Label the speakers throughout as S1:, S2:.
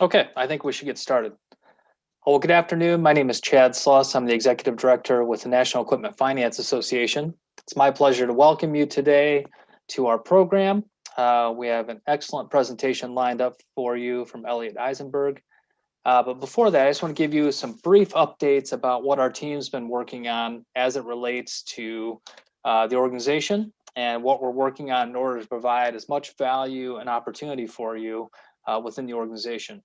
S1: Okay, I think we should get started. Well, good afternoon. My name is Chad Sluss. I'm the Executive Director with the National Equipment Finance Association. It's my pleasure to welcome you today to our program. We have an excellent presentation lined up for you from Elliot Eisenberg. But before that, I just want to give you some brief updates about what our team's been working on as it relates to the organization and what we're working on in order to provide as much value and opportunity for you within the organization.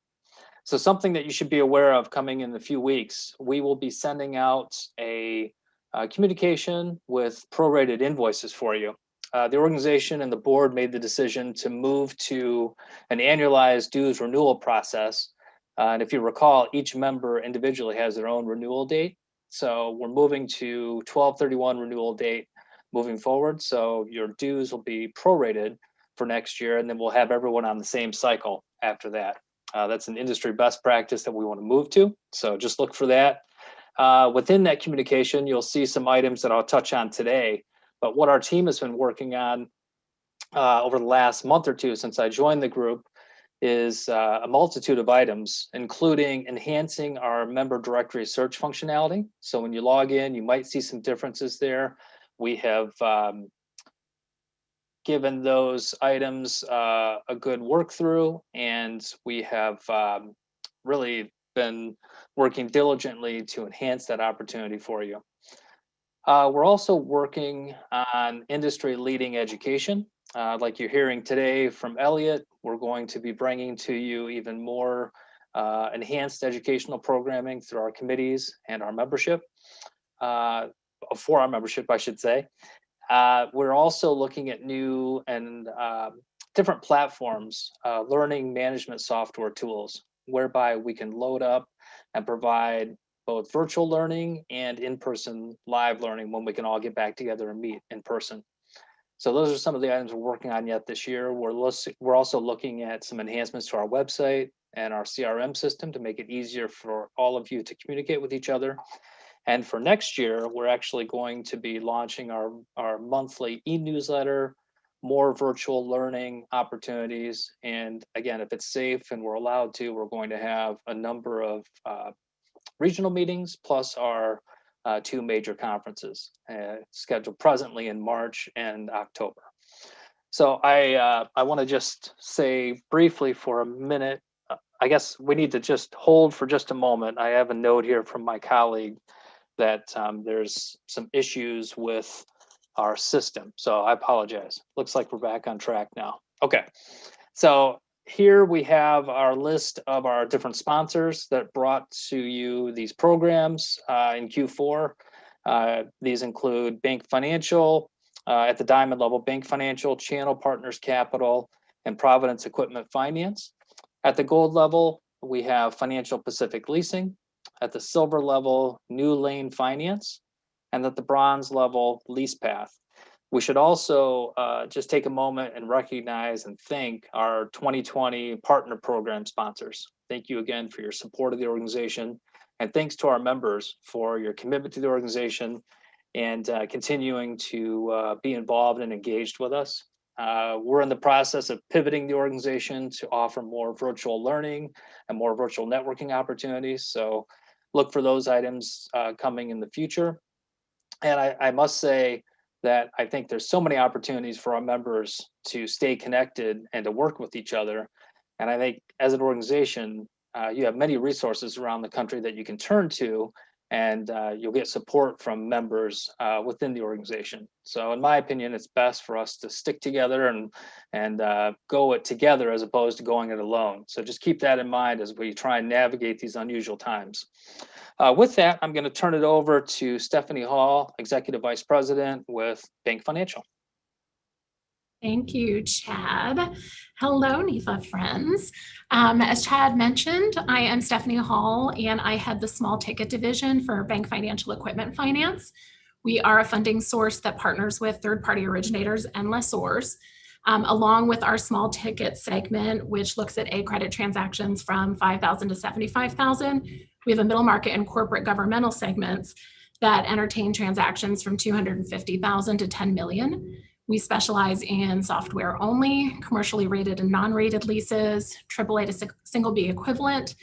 S1: So something that you should be aware of coming in a few weeks, we will be sending out a communication with prorated invoices for you. The organization and the board made the decision to move to an annualized dues renewal process. And if you recall, each member individually has their own renewal date. So we're moving to 12/31 renewal date moving forward. So your dues will be prorated for next year, and then we'll have everyone on the same cycle after that. That's an industry best practice that we want to move to. So just look for that. Within that communication, you'll see some items that I'll touch on today. But what our team has been working on over the last month or two since I joined the group is a multitude of items, including enhancing our member directory search functionality. So when you log in, you might see some differences there. We have given those items a good work through, and we have really been working diligently to enhance that opportunity for you. We're also working on industry leading education. Like you're hearing today from Elliot, we're going to be bringing to you even more enhanced educational programming through our committees and our membership, for our membership, I should say. We're also looking at new and different platforms, learning management software tools, whereby we can load up and provide both virtual learning and in-person live learning when we can all get back together and meet in person. So those are some of the items we're working on yet this year. We're also looking at some enhancements to our website and our CRM system to make it easier for all of you to communicate with each other. And for next year, we're actually going to be launching our monthly e-newsletter, more virtual learning opportunities. And again, if it's safe and we're allowed to, we're going to have a number of regional meetings plus our two major conferences scheduled presently in March and October. So I want to just say briefly for a minute, I guess we need to just hold for just a moment. I have a note here from my colleague that there's some issues with our system. So I apologize. Looks like we're back on track now. Okay, so here we have our list of our different sponsors that brought to you these programs in Q4. These include Bank Financial, at the Diamond level, Bank Financial, Channel Partners Capital, and Providence Equipment Finance. At the Gold level, we have Financial Pacific Leasing. At the Silver level, New Lane Finance, and at the Bronze level, LeasePath. We should also just take a moment and recognize and thank our 2020 partner program sponsors. Thank you again for your support of the organization, and thanks to our members for your commitment to the organization and continuing to be involved and engaged with us. We're in the process of pivoting the organization to offer more virtual learning and more virtual networking opportunities. So look for those items coming in the future. And I must say that I think there's so many opportunities for our members to stay connected and to work with each other. And I think as an organization, you have many resources around the country that you can turn to, and you'll get support from members within the organization. So in my opinion, it's best for us to stick together and go it together as opposed to going it alone. So just keep that in mind as we try and navigate these unusual times. With that, I'm going to turn it over to Stephanie Hall, Executive Vice President with Bank Financial.
S2: Thank you, Chad. Hello, NEFA friends. As Chad mentioned, I am Stephanie Hall, and I head the small ticket division for Bank Financial Equipment Finance. We are a funding source that partners with third-party originators and lessors, along with our small ticket segment, which looks at A-credit transactions from $5,000 to $75,000. We have a middle market and corporate governmental segments that entertain transactions from $250,000 to $10 million. We specialize in software only, commercially rated and non-rated leases, AAA to single B equivalent,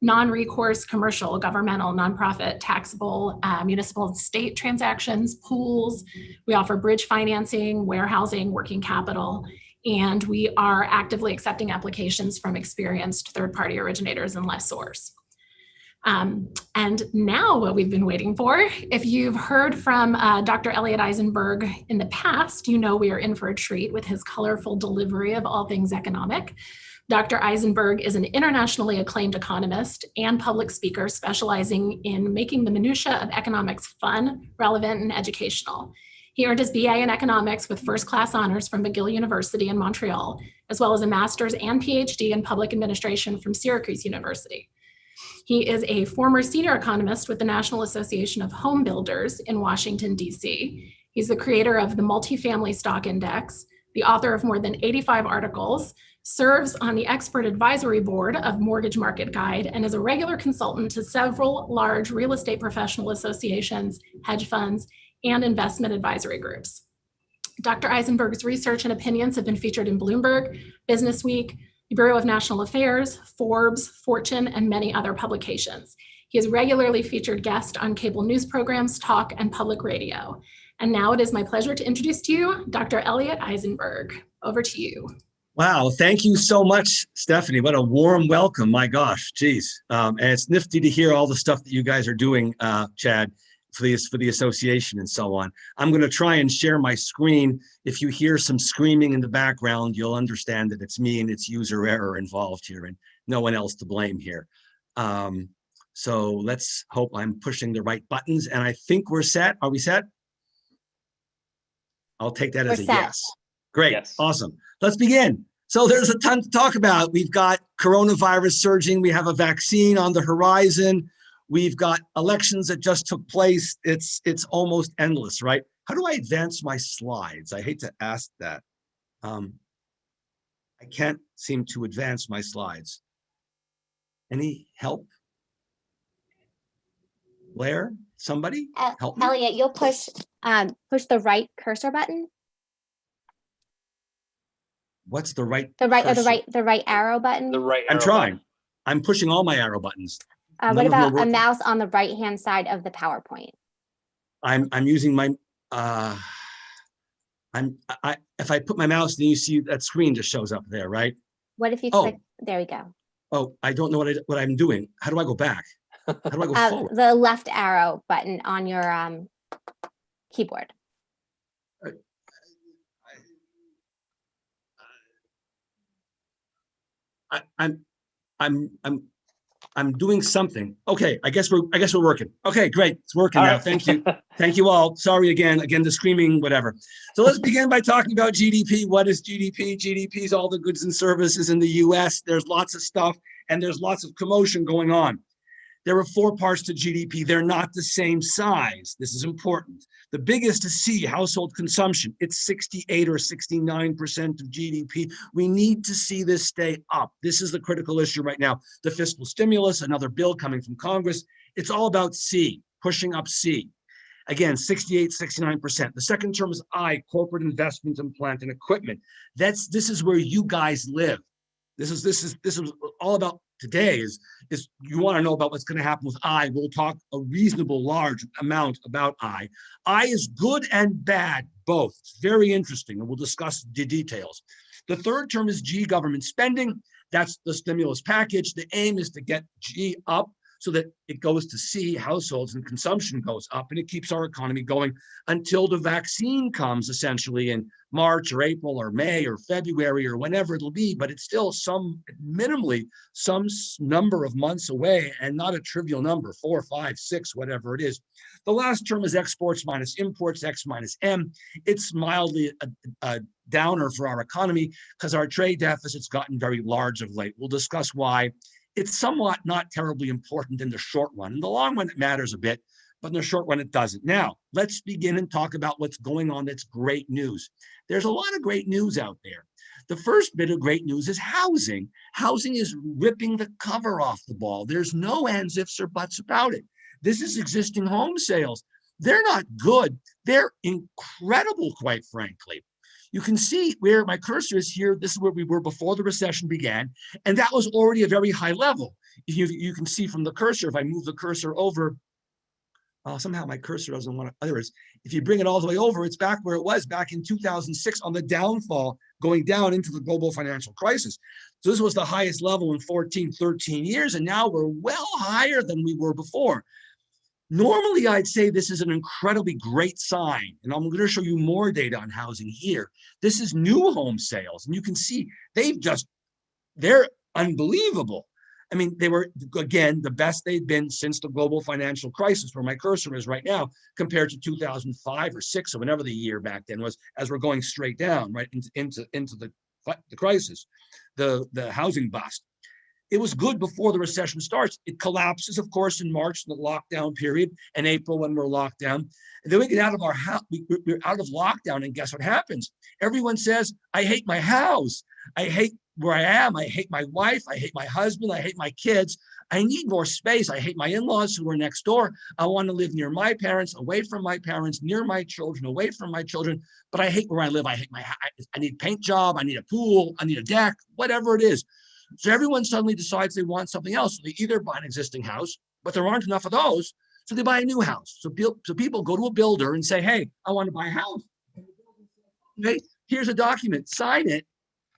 S2: non-recourse commercial, governmental, nonprofit, taxable, municipal and state transactions, pools. We offer bridge financing, warehousing, working capital, and we are actively accepting applications from experienced third-party originators and lessors. And now what we've been waiting for, if you've heard from Dr. Elliot Eisenberg in the past, you know we are in for a treat with his colorful delivery of all things economic. Dr. Eisenberg is an internationally acclaimed economist and public speaker specializing in making the minutiae of economics fun, relevant, and educational. He earned his BA in economics with first-class honors from McGill University in Montreal, as well as a master's and PhD in public administration from Syracuse University. He is a former senior economist with the National Association of Home Builders in Washington, D.C. He's the creator of the Multifamily Stock Index, the author of more than 85 articles, serves on the expert advisory board of Mortgage Market Guide, and is a regular consultant to several large real estate professional associations, hedge funds, and investment advisory groups. Dr. Eisenberg's research and opinions have been featured in Bloomberg, Business Week, the Bureau of National Affairs, Forbes, Fortune, and many other publications. He is regularly featured guest on cable news programs, talk, and public radio. And now it is my pleasure to introduce to you Dr. Elliot Eisenberg. Over to you.
S3: Wow, thank you so much, Stephanie. What a warm welcome. My gosh, geez. And it's nifty to hear all the stuff that you guys are doing, Chad, for the association and so on. I'm going to try and share my screen. If you hear some screaming in the background, you'll understand that it's me and it's user error involved here and no one else to blame here. So let's hope I'm pushing the right buttons. And I think we're set. Are we set? I'll take that as a yes. Great. Yes. Awesome. Let's begin. So there's a ton to talk about. We've got coronavirus surging. We have a vaccine on the horizon. We've got elections that just took place. It's almost endless, right? How do I advance my slides? I hate to ask that. I can't seem to advance my slides. Any help? Blair, somebody help me?
S4: Elliot, you'll push the right cursor button.
S3: What's the right?
S4: The right arrow button.
S1: The right.
S3: I'm trying. I'm pushing all my arrow buttons.
S4: What about a mouse on the right-hand side of the PowerPoint?
S3: I'm using my if I put my mouse, then you see that screen just shows up there, right?
S4: What if you click? There we go.
S3: Oh, I don't know what I'm doing. How do I go back? How do I go forward?
S4: The left arrow button on your keyboard.
S3: I'm doing something. Okay, I guess we're working. Okay, great. It's working now. Thank you. Thank you all. Sorry again, the screaming, whatever. So let's begin by talking about GDP. What is GDP? GDP is all the goods and services in the US. There's lots of stuff and there's lots of commotion going on. There are 4 parts to GDP. They're not the same size. This is important. The biggest is C, household consumption. It's 68 or 69% of GDP. We need to see this stay up. This is the critical issue right now. The fiscal stimulus, another bill coming from Congress. It's all about C, pushing up C. Again, 68, 69%. The second term is I, corporate investment in plant and equipment. This is where you guys live. This is all about today is you want to know about what's going to happen with I. We'll talk a reasonable large amount about I. I is good and bad, both. It's very interesting, and we'll discuss the details. The third term is G, government spending. That's the stimulus package. The aim is to get G up so that it goes to C, households, and consumption goes up, and it keeps our economy going until the vaccine comes, essentially in March or April or May or February or whenever it'll be, but it's still minimally some number of months away, and not a trivial number, 4, 5, 6, whatever it is. The last term is exports minus imports, X minus M. It's mildly a downer for our economy because our trade deficit's gotten very large of late. We'll discuss why. It's somewhat not terribly important in the short run. In the long run, it matters a bit, but in the short run, it doesn't. Now, let's begin and talk about what's going on that's great news. There's a lot of great news out there. The first bit of great news is housing. Housing is ripping the cover off the ball. There's no ands, ifs, or buts about it. This is existing home sales. They're not good. They're incredible, quite frankly. You can see where my cursor is here. This is where we were before the recession began. And that was already a very high level. You can see from the cursor, if I move the cursor over, somehow my cursor doesn't want to, in other words, if you bring it all the way over, it's back where it was back in 2006 on the downfall, going down into the global financial crisis. So this was the highest level in 14, 13 years, and now we're well higher than we were before. Normally, I'd say this is an incredibly great sign, and I'm going to show you more data on housing here. This is new home sales, and you can see they're unbelievable. I mean, they were, again, the best they've been since the global financial crisis, where my cursor is right now, compared to 2005 or 6 or whenever the year back then was, as we're going straight down, right, into the crisis, the housing bust. It was good before the recession starts. It collapses, of course, in March, the lockdown period, and April when we're locked down. And then we get out of our house, we're out of lockdown, and guess what happens? Everyone says, I hate my house. I hate where I am. I hate my wife. I hate my husband. I hate my kids. I need more space. I hate my in-laws who are next door. I want to live near my parents, away from my parents, near my children, away from my children. But I hate where I live. I hate I need a paint job. I need a pool. I need a deck, whatever it is. So everyone suddenly decides they want something else. So they either buy an existing house, but there aren't enough of those, so they buy a new house. So people go to a builder and say, hey, I want to buy a house. Okay, here's a document, sign it,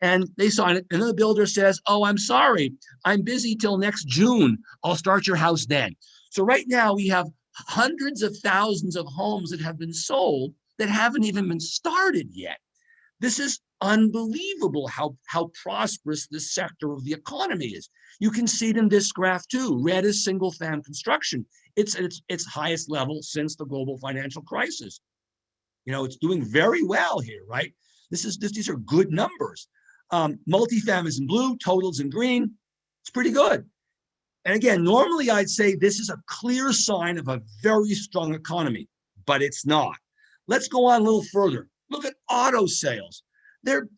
S3: and they sign it. And then the builder says, oh, I'm sorry, I'm busy till next June. I'll start your house then. So right now we have hundreds of thousands of homes that have been sold that haven't even been started yet. This is unbelievable how prosperous this sector of the economy is. You can see it in this graph too. Red is single family construction. It's at its highest level since the global financial crisis. You know, it's doing very well here, right? These are good numbers. Multifamily is in blue, totals in green. It's pretty good. And again, normally I'd say this is a clear sign of a very strong economy, but it's not. Let's go on a little further. Look at auto sales.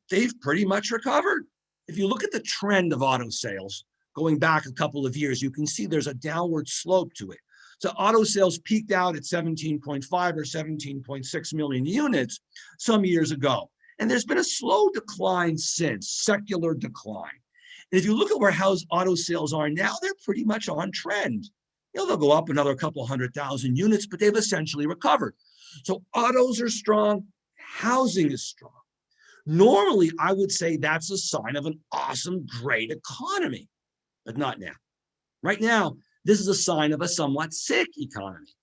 S3: They've pretty much recovered. If you look at the trend of auto sales going back a couple of years, you can see there's a downward slope to it. So auto sales peaked out at 17.5 or 17.6 million units some years ago. And there's been a slow decline since, secular decline. And if you look at where auto sales are now, they're pretty much on trend. You know, they'll go up another couple 100,000 units, but they've essentially recovered. So autos are strong, housing is strong. Normally, I would say that's a sign of an awesome, great economy, but not now. Right now, this is a sign of a somewhat sick economy.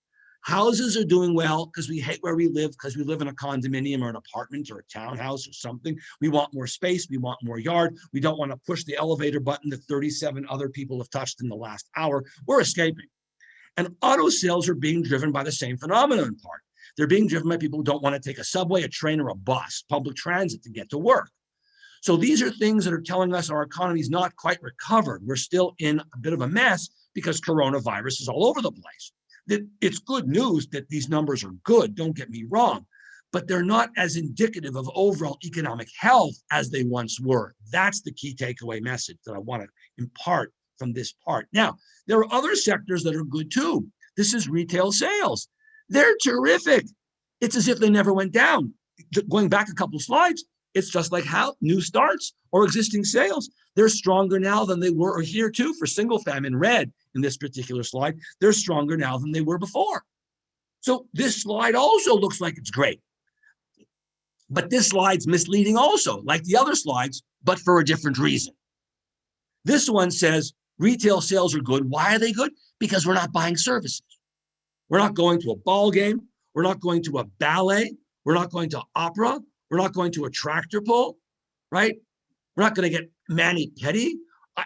S3: Houses are doing well because we hate where we live, because we live in a condominium or an apartment or a townhouse or something. We want more space. We want more yard. We don't want to push the elevator button that 37 other people have touched in the last hour. We're escaping. And auto sales are being driven by the same phenomenon in part. They're being driven by people who don't want to take a subway, a train, or a bus, public transit to get to work. So these are things that are telling us our economy is not quite recovered. We're still in a bit of a mess because coronavirus is all over the place. It's good news that these numbers are good, don't get me wrong, but they're not as indicative of overall economic health as they once were. That's the key takeaway message that I want to impart from this part. Now, there are other sectors that are good too. This is retail sales. They're terrific. It's as if they never went down. Going back a couple of slides, it's just like how new starts or existing sales. They're stronger now than they were here too for single family in red in this particular slide. They're stronger now than they were before. So this slide also looks like it's great. But this slide's misleading also, like the other slides, but for a different reason. This one says retail sales are good. Why are they good? Because we're not buying services. We're not going to a ball game. We're not going to a ballet. We're not going to opera. We're not going to a tractor pull, right? We're not going to get mani-pedi.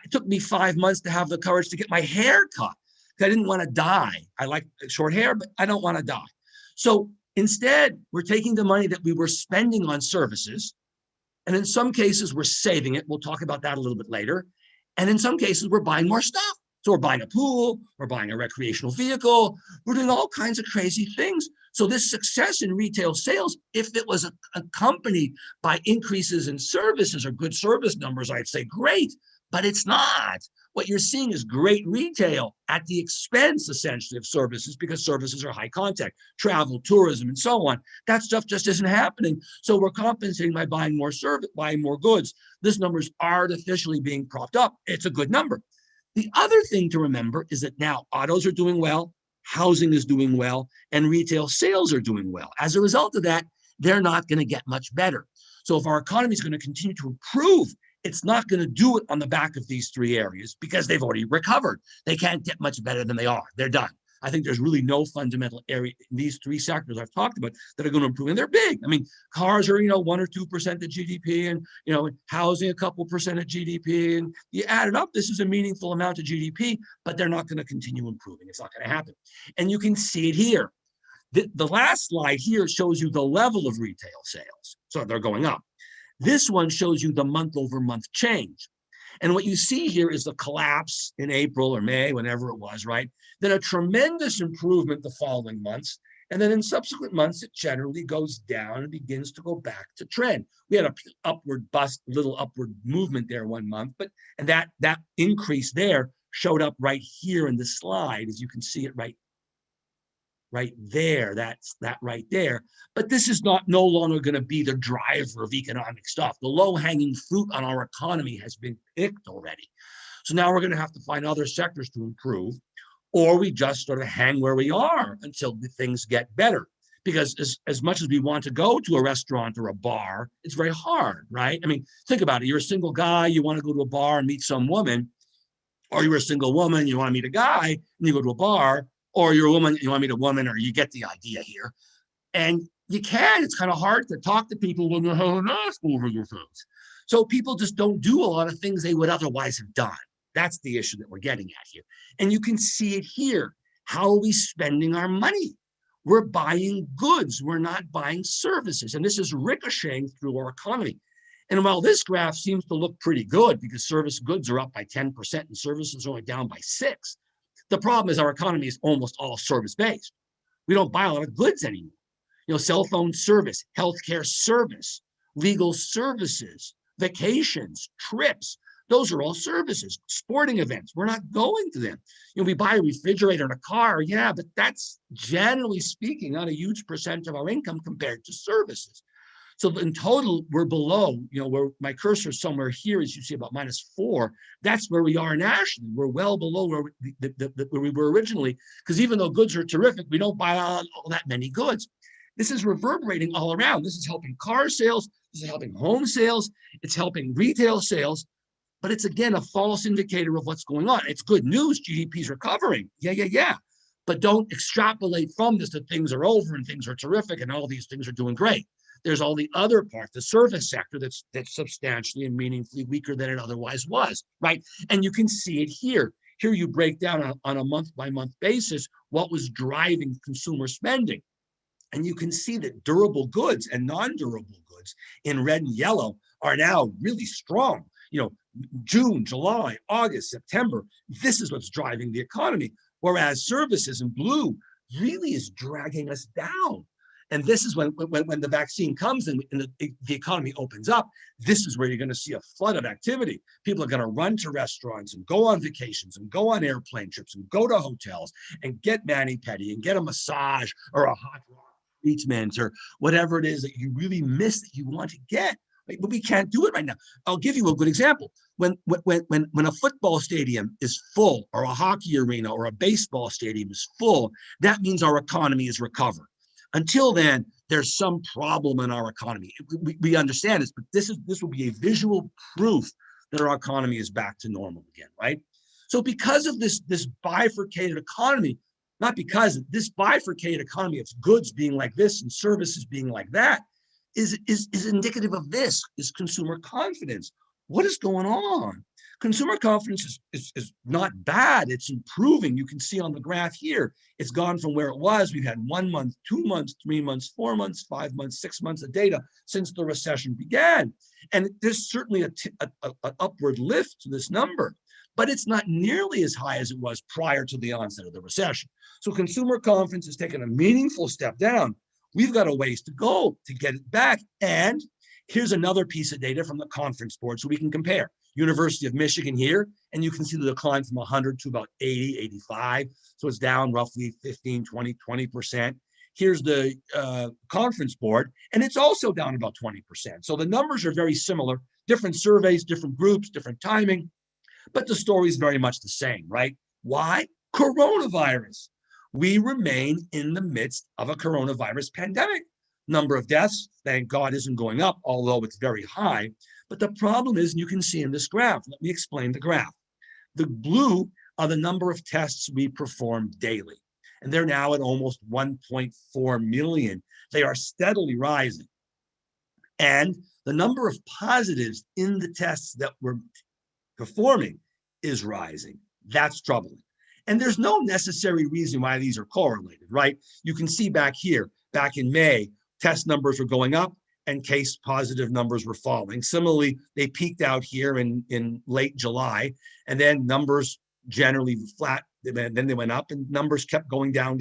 S3: It took me 5 months to have the courage to get my hair cut. I didn't want to die. I like short hair, but I don't want to die. So instead, we're taking the money that we were spending on services, and in some cases, we're saving it. We'll talk about that a little bit later. And in some cases, we're buying more stuff. So we're buying a pool, we're buying a recreational vehicle, we're doing all kinds of crazy things. So this success in retail sales, if it was accompanied by increases in services or good service numbers, I'd say great. but it's not. What you're seeing is great retail at the expense, essentially, of services, because services are high contact, travel, tourism, and so on. That stuff just isn't happening. So we're compensating by buying more service, buying more goods. This number is artificially being propped up. It's a good number. The other thing to remember is that now autos are doing well, housing is doing well, and retail sales are doing well. As a result of that, they're not going to get much better. So if our economy is going to continue to improve, it's not going to do it on the back of these three areas because they've already recovered. They can't get much better than they are. They're done. I think there's really no fundamental area in these three sectors I've talked about that are going to improve. And they're big. I mean, cars are, 1 or 2% of GDP, and, housing a couple percent of GDP. And you add it up, this is a meaningful amount of GDP, but they're not going to continue improving. It's not going to happen. And you can see it here. The last slide here shows you the level of retail sales. So they're going up. This one shows you the month-over-month change. And what you see here is the collapse in April or May, whenever it was, right? Then a tremendous improvement the following months. And then in subsequent months, it generally goes down and begins to go back to trend. We had a little upward movement there one month, and that increase there showed up right here in the slide, as you can see it right there. That's that right there. But this is no longer going to be the driver of economic stuff. The low-hanging fruit on our economy has been picked already. So now we're going to have to find other sectors to improve, or we just sort of hang where we are until things get better. Because as much as we want to go to a restaurant or a bar, it's very hard, right? I mean, think about it. You're a single guy, you want to go to a bar and meet some woman, or you're a single woman, you want to meet a guy, and you go to a bar, or you're a woman, you want to meet a woman, or you get the idea here. And you can, it's kind of hard to talk to people when you're having a mask over your face. So people just don't do a lot of things they would otherwise have done. That's the issue that we're getting at here. And you can see it here. How are we spending our money? We're buying goods. We're not buying services. And this is ricocheting through our economy. And while this graph seems to look pretty good because service goods are up by 10% and services are only down by 6%, the problem is our economy is almost all service-based. We don't buy a lot of goods anymore. Cell phone service, healthcare service, legal services, vacations, trips, those are all services. Sporting events, we're not going to them. We buy a refrigerator and a car, yeah, but that's generally speaking not a huge percent of our income compared to services. So in total, we're below, where my cursor is somewhere here, as you see, about -4. That's where we are nationally. We're well below where we were originally, because even though goods are terrific, we don't buy all that many goods. This is reverberating all around. This is helping car sales. This is helping home sales. It's helping retail sales. But it's, again, a false indicator of what's going on. It's good news. GDP is recovering. Yeah. But don't extrapolate from this that things are over and things are terrific and all these things are doing great. There's all the other part, the service sector, that's substantially and meaningfully weaker than it otherwise was, right? And you can see it here. Here you break down on a month-by-month basis what was driving consumer spending. And you can see that durable goods and non-durable goods in red and yellow are now really strong. June, July, August, September, this is what's driving the economy. Whereas services in blue really is dragging us down. And this is when the vaccine comes and the economy opens up, this is where you're going to see a flood of activity. People are going to run to restaurants and go on vacations and go on airplane trips and go to hotels and get mani-pedi and get a massage or a hot rock treatment or whatever it is that you really miss that you want to get. Right? But we can't do it right now. I'll give you a good example. When a football stadium is full, or a hockey arena or a baseball stadium is full, that means our economy is recovered. Until then, there's some problem in our economy. We understand this, but this will be a visual proof that our economy is back to normal again, right? So because of this bifurcated economy, not because this bifurcated economy of goods being like this and services being like that, is indicative of this, is consumer confidence. What is going on? Consumer confidence is not bad. It's improving. You can see on the graph here, it's gone from where it was. We've had 1 month, 2 months, 3 months, 4 months, 5 months, 6 months of data since the recession began. And there's certainly an upward lift to this number, but it's not nearly as high as it was prior to the onset of the recession. So consumer confidence has taken a meaningful step down. We've got a ways to go to get it back. And here's another piece of data from the Conference Board so we can compare. University of Michigan here, and you can see the decline from 100 to about 80, 85. So it's down roughly 15, 20, 20%. Here's the conference board, and it's also down about 20%. So the numbers are very similar, different surveys, different groups, different timing, but the story is very much the same, right? Why? Coronavirus. We remain in the midst of a coronavirus pandemic. Number of deaths, thank God, isn't going up, although it's very high. But the problem is, and you can see in this graph, let me explain the graph. The blue are the number of tests we perform daily, and they're now at almost 1.4 million. They are steadily rising. And the number of positives in the tests that we're performing is rising. That's troubling. And there's no necessary reason why these are correlated, right? You can see back here, back in May, test numbers were going up and case positive numbers were falling. Similarly, they peaked out here in late July, and then numbers generally flat, then they went up and numbers kept going down,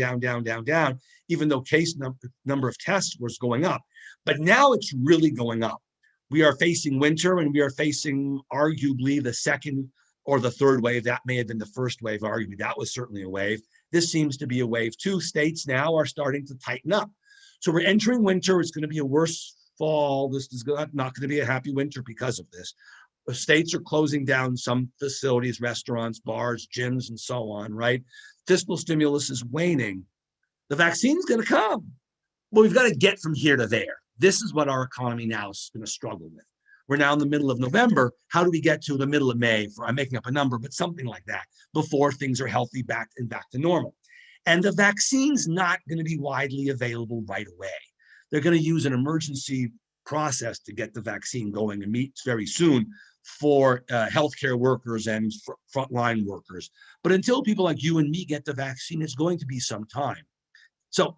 S3: even though case number of tests was going up. But now it's really going up. We are facing winter, and we are facing arguably the second or the third wave. That may have been the first wave, arguably. That was certainly a wave. This seems to be a wave too. States now are starting to tighten up. So we're entering winter. It's going to be a worse fall. This is not going to be a happy winter because of this. The states are closing down some facilities, restaurants, bars, gyms, and so on, right? Fiscal stimulus is waning. The vaccine's going to come. But we've got to get from here to there. This is what our economy now is going to struggle with. We're now in the middle of November. How do we get to the middle of May? I'm making up a number, but something like that, before things are healthy back to normal. And the vaccine's not going to be widely available right away. They're going to use an emergency process to get the vaccine going and meet very soon for healthcare workers and frontline workers. But until people like you and me get the vaccine, it's going to be some time. So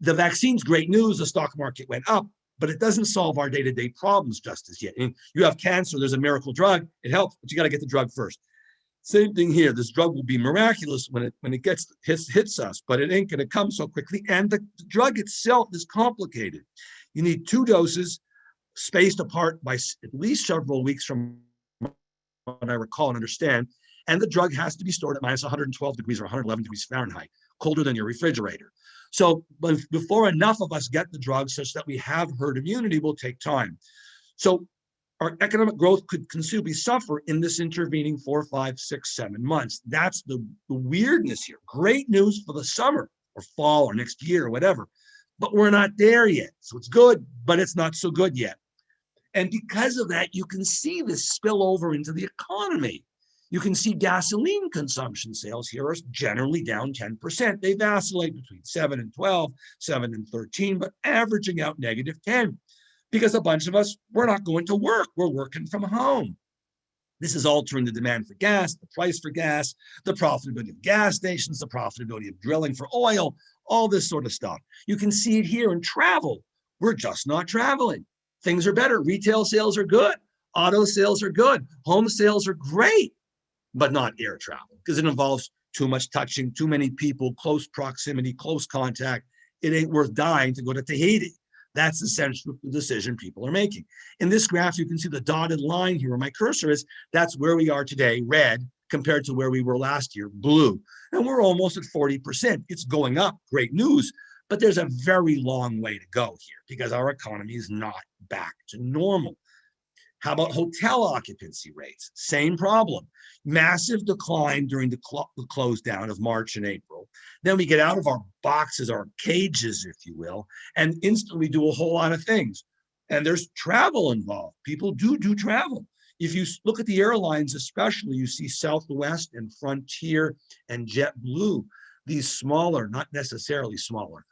S3: the vaccine's great news. The stock market went up, but it doesn't solve our day-to-day problems just as yet. And you have cancer, there's a miracle drug, it helps, but you got to get the drug first. Same thing here. This drug will be miraculous when it hits us, but it ain't going to come so quickly. And the drug itself is complicated. You need 2 doses spaced apart by at least several weeks from what I recall and understand. And the drug has to be stored at minus 112 degrees or 111 degrees Fahrenheit, colder than your refrigerator. So before enough of us get the drug such that we have herd immunity will take time. So our economic growth could considerably suffer in this intervening 4, 5, 6, 7 months. That's the weirdness here. Great news for the summer or fall or next year or whatever, but we're not there yet. So it's good, but it's not so good yet. And because of that, you can see this spill over into the economy. You can see gasoline consumption sales here are generally down 10%. They vacillate between 7 and 12, 7 and 13, but averaging out negative 10 because a bunch of us, we're not going to work. We're working from home. This is altering the demand for gas, the price for gas, the profitability of gas stations, the profitability of drilling for oil, all this sort of stuff. You can see it here in travel. We're just not traveling. Things are better. Retail sales are good. Auto sales are good. Home sales are great, but not air travel because it involves too much touching, too many people, close proximity, close contact. It ain't worth dying to go to Tahiti. That's essentially the decision people are making. In this graph, you can see the dotted line here where my cursor is. That's where we are today, red, compared to where we were last year, blue. And we're almost at 40%. It's going up, great news, but there's a very long way to go here because our economy is not back to normal. How about hotel occupancy rates? Same problem. Massive decline during the close down of March and April. Then we get out of our boxes, our cages, if you will, and instantly do a whole lot of things. And there's travel involved. People do travel. If you look at the airlines, especially, you see Southwest and Frontier and JetBlue, these smaller, not necessarily smaller,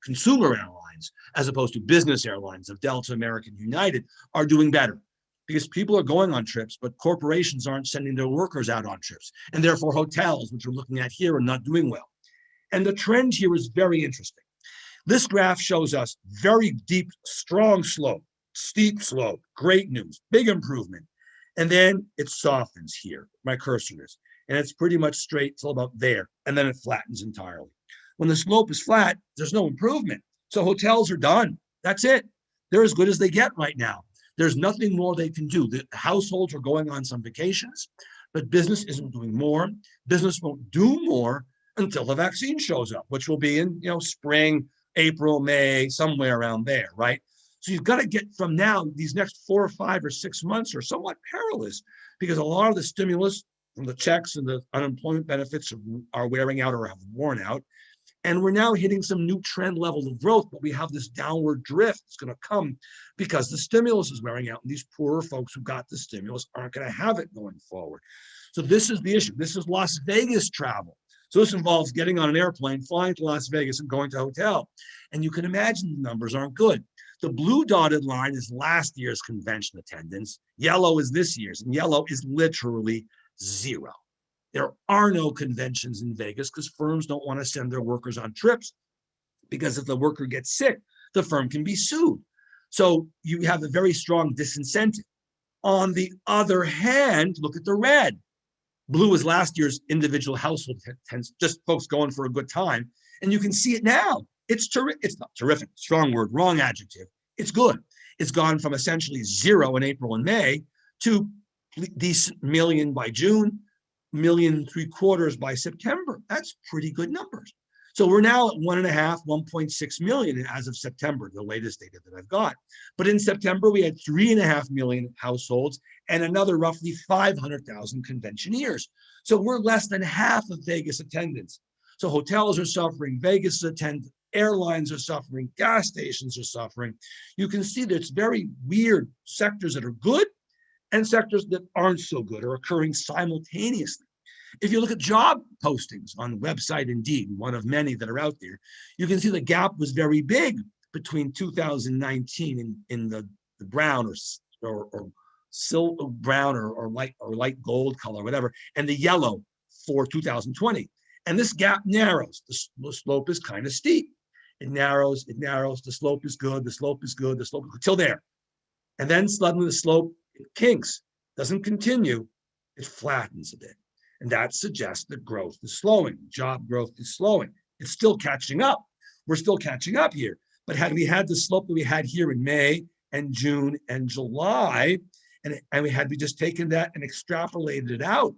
S3: consumer airlines, as opposed to business airlines of Delta, American, United, are doing better because people are going on trips, but corporations aren't sending their workers out on trips. And therefore hotels, which we're looking at here, are not doing well. And the trend here is very interesting. This graph shows us very deep, strong slope, steep slope, great news, big improvement. And then it softens here, my cursor is, and it's pretty much straight till about there, and then it flattens entirely. When the slope is flat, there's no improvement. So hotels are done. That's it. They're as good as they get right now. There's nothing more they can do. The households are going on some vacations, but business isn't doing more. Business won't do more until the vaccine shows up, which will be in, spring, April, May, somewhere around there, right? So you've got to get from now, these next 4 or 5 or 6 months are somewhat perilous because a lot of the stimulus from the checks and the unemployment benefits are wearing out or have worn out. And we're now hitting some new trend levels of growth, but we have this downward drift that's going to come because the stimulus is wearing out. And these poorer folks who got the stimulus aren't going to have it going forward. So this is the issue. This is Las Vegas travel. So this involves getting on an airplane, flying to Las Vegas and going to a hotel. And you can imagine the numbers aren't good. The blue dotted line is last year's convention attendance. Yellow is this year's, and yellow is literally 0. There are no conventions in Vegas because firms don't want to send their workers on trips because if the worker gets sick, the firm can be sued. So you have a very strong disincentive. On the other hand, look at the red. Blue is last year's individual household attendance, just folks going for a good time. And you can see it now. It's not terrific, strong word, wrong adjective. It's good. It's gone from essentially 0 in April and May to decent million by June, 1.75 million by September. That's pretty good numbers. So we're now at 1.6 million as of September, the latest data that I've got. But in September, we had 3.5 million households and another roughly 500,000 conventioneers. So we're less than half of Vegas attendance. So hotels are suffering, Vegas attendance, airlines are suffering, gas stations are suffering. You can see that it's very weird. Sectors that are good and sectors that aren't so good are occurring simultaneously. If you look at job postings on the website Indeed, one of many that are out there, you can see the gap was very big between 2019 in the brown or silver brown or light gold color, whatever, and the yellow for 2020. And this gap narrows. The slope is kind of steep. It narrows, the slope is good, the slope is good, till there. And then suddenly the slope kinks, doesn't continue, it flattens a bit. And that suggests that growth is slowing, job growth is slowing. It's still catching up. We're still catching up here. But had we had the slope that we had here in May and June and July, and we just taken that and extrapolated it out,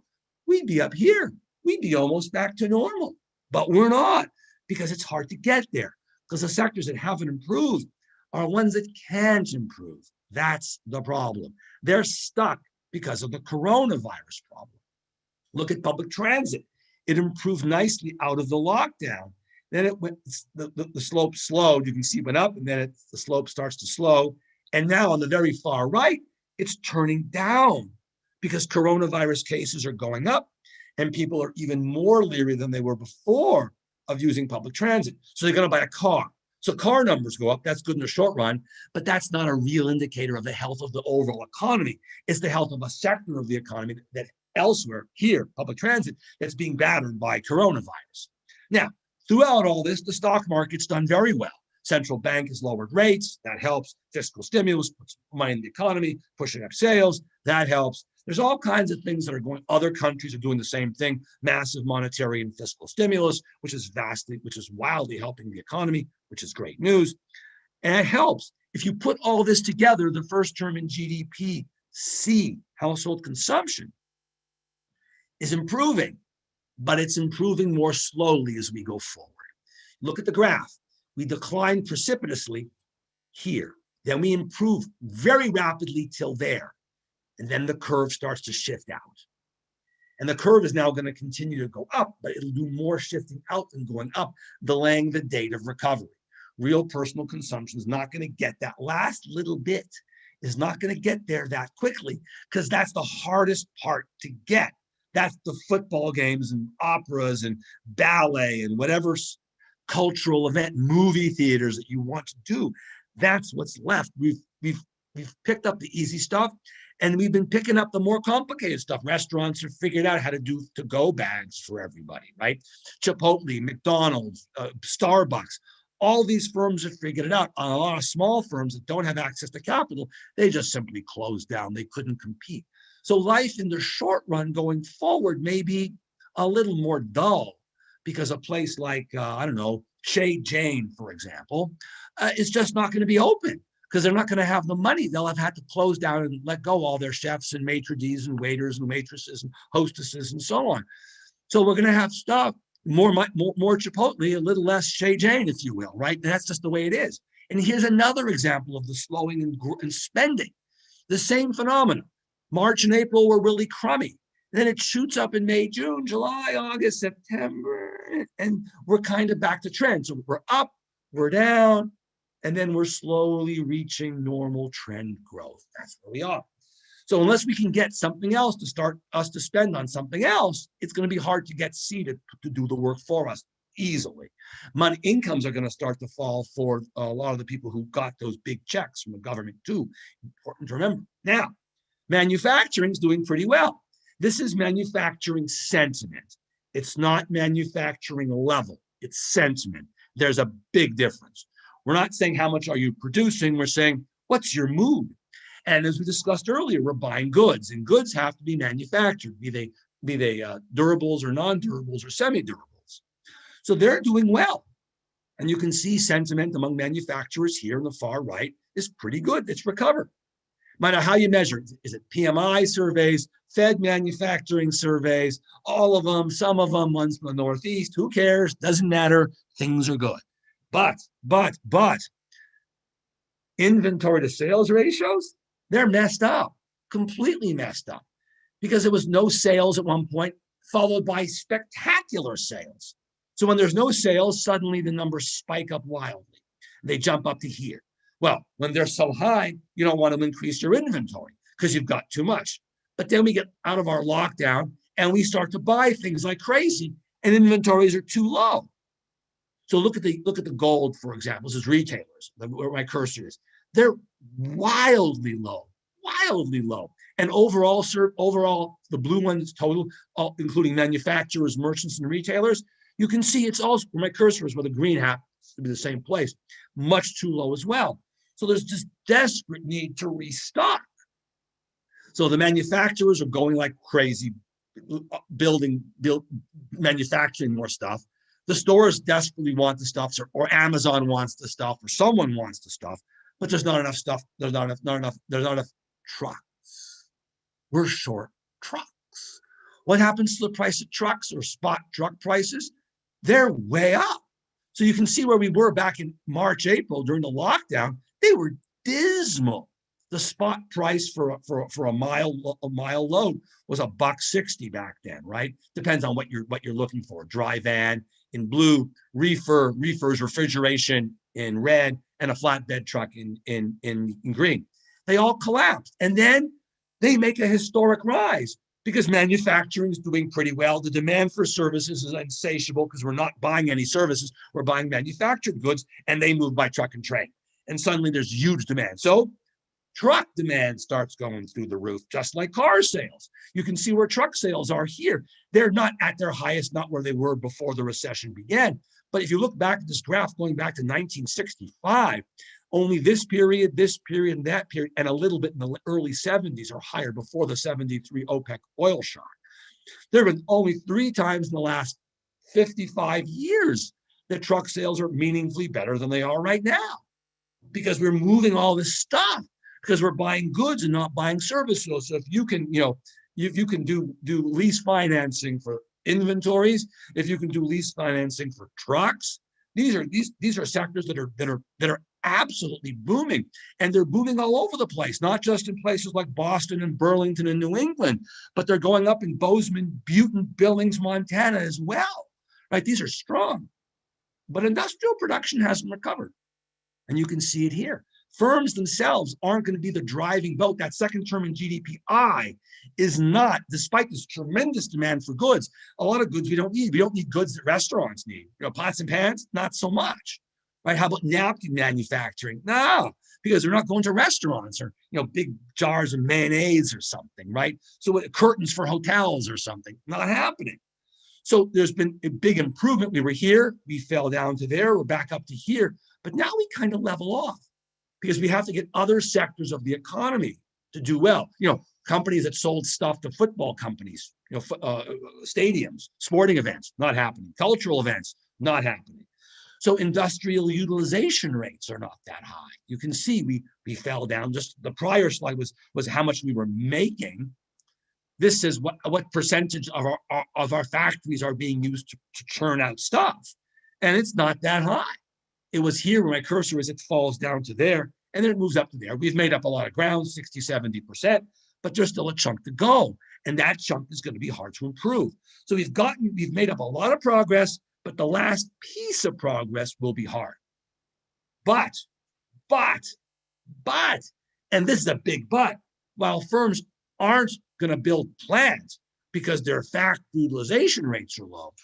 S3: we'd be up here. We'd be almost back to normal. But we're not, because it's hard to get there. Because the sectors that haven't improved are ones that can't improve. That's the problem. They're stuck because of the coronavirus problem. Look at public transit. It improved nicely out of the lockdown. Then it went, the slope slowed. You can see it went up, and then the slope starts to slow. And now on the very far right, it's turning down because coronavirus cases are going up, and people are even more leery than they were before of using public transit. So they're going to buy a car. So car numbers go up. That's good in the short run, but that's not a real indicator of the health of the overall economy. It's the health of a sector of the economy that elsewhere, here, public transit, that's being battered by coronavirus. Now, throughout all this, the stock market's done very well. Central bank has lowered rates. That helps. Fiscal stimulus puts money in the economy, pushing up sales. That helps. There's all kinds of things that are going. Other countries are doing the same thing. Massive monetary and fiscal stimulus, which is wildly helping the economy, which is great news. And it helps. If you put all this together, the first term in GDP, C, household consumption, is improving, but it's improving more slowly as we go forward. Look at the graph. We decline precipitously here. Then we improve very rapidly till there. And then the curve starts to shift out. And the curve is now going to continue to go up, but it'll do more shifting out than going up, delaying the date of recovery. Real personal consumption is not going to get that last little bit, is not going to get there that quickly, because that's the hardest part to get. That's the football games and operas and ballet and whatever cultural event, movie theaters that you want to do. That's what's left. We've picked up the easy stuff, and we've been picking up the more complicated stuff. Restaurants have figured out how to do to-go bags for everybody, right? Chipotle, McDonald's, Starbucks, all these firms have figured it out. On a lot of small firms that don't have access to capital, they just simply closed down. They couldn't compete. So life in the short run going forward may be a little more dull because a place like, Shade Jane, for example, is just not going to be open because they're not going to have the money. They'll have had to close down and let go all their chefs and maitre d's and waiters and waitresses and hostesses and so on. So we're going to have stuff more Chipotle, a little less Chez Jane, if you will, right? And that's just the way it is. And here's another example of the slowing in spending. The same phenomenon. March and April were really crummy. Then it shoots up in May, June, July, August, September, and we're kind of back to trend. So we're up, we're down, and then we're slowly reaching normal trend growth. That's where we are. So unless we can get something else to start us to spend on something else, it's going to be hard to get seated to do the work for us easily. Money incomes are going to start to fall for a lot of the people who got those big checks from the government too. Important to remember. Now, manufacturing is doing pretty well. This is manufacturing sentiment. It's not manufacturing level. It's sentiment. There's a big difference. We're not saying how much are you producing. We're saying, what's your mood? And as we discussed earlier, we're buying goods, and goods have to be manufactured, be they durables or non-durables or semi-durables. So they're doing well. And you can see sentiment among manufacturers here in the far right is pretty good. It's recovered. No matter how you measure it. Is it PMI surveys, Fed manufacturing surveys, all of them, some of them, ones from the Northeast, who cares? Doesn't matter. Things are good. But inventory to sales ratios, they're messed up, completely messed up, because there was no sales at one point, followed by spectacular sales. So when there's no sales, suddenly the numbers spike up wildly. They jump up to here. Well, when they're so high, you don't want to increase your inventory because you've got too much. But then we get out of our lockdown and we start to buy things like crazy, and inventories are too low. So look at the gold, for example. This is retailers, where my cursor is. They're wildly low. And overall, the blue ones total, including manufacturers, merchants, and retailers, you can see it's also, where my cursor is, where the green happens to be the same place, much too low as well. So there's this desperate need to restock. So the manufacturers are going like crazy, manufacturing more stuff. The stores desperately want the stuff, or Amazon wants the stuff, or someone wants the stuff, but there's not enough stuff. There's not enough trucks. We're short trucks. What happens to the price of trucks or spot truck prices? They're way up. So you can see where we were back in March, April during the lockdown. They were dismal. The spot price for a mile load was $1.60 back then, right? Depends on what you're looking for. Dry van in blue, reefers, refrigeration in red, and a flatbed truck in green. They all collapsed, and then they make a historic rise because manufacturing is doing pretty well. The demand for services is insatiable because we're not buying any services. We're buying manufactured goods, and they move by truck and train. And suddenly there's huge demand. So truck demand starts going through the roof, just like car sales. You can see where truck sales are here. They're not at their highest, not where they were before the recession began. But if you look back at this graph going back to 1965, only this period, and that period, and a little bit in the early 70s are higher before the 73 OPEC oil shock. There have been only 3 times in the last 55 years that truck sales are meaningfully better than they are right now, because we're moving all this stuff, because we're buying goods and not buying services. So if you can, if you can do lease financing for inventories, if you can do lease financing for trucks, these are sectors that are absolutely booming, and they're booming all over the place, not just in places like Boston and Burlington and New England, but they're going up in Bozeman, Butte, Billings, Montana as well, right? These are strong, but industrial production hasn't recovered, and you can see it here. Firms themselves aren't going to be the driving boat. That second term in GDPI is not, despite this tremendous demand for goods, a lot of goods we don't need. We don't need goods that restaurants need. Pots and pans, not so much, right? How about napkin manufacturing? No, because they're not going to restaurants, or big jars of mayonnaise or something, right? So curtains for hotels or something, not happening. So there's been a big improvement. We were here, we fell down to there, we're back up to here, but now we kind of level off, because we have to get other sectors of the economy to do well. Companies that sold stuff to football companies, stadiums, sporting events, not happening. Cultural events, not happening. So industrial utilization rates are not that high. You can see we fell down. Just the prior slide was how much we were making. This is what percentage of our factories are being used to churn out stuff. And it's not that high. It was here where my cursor is, it falls down to there, and then it moves up to there. We've made up a lot of ground, 60, 70%, but there's still a chunk to go. And that chunk is going to be hard to improve. So we've made up a lot of progress, but the last piece of progress will be hard. But, and this is a big but, while firms aren't going to build plants because their factory utilization rates are low,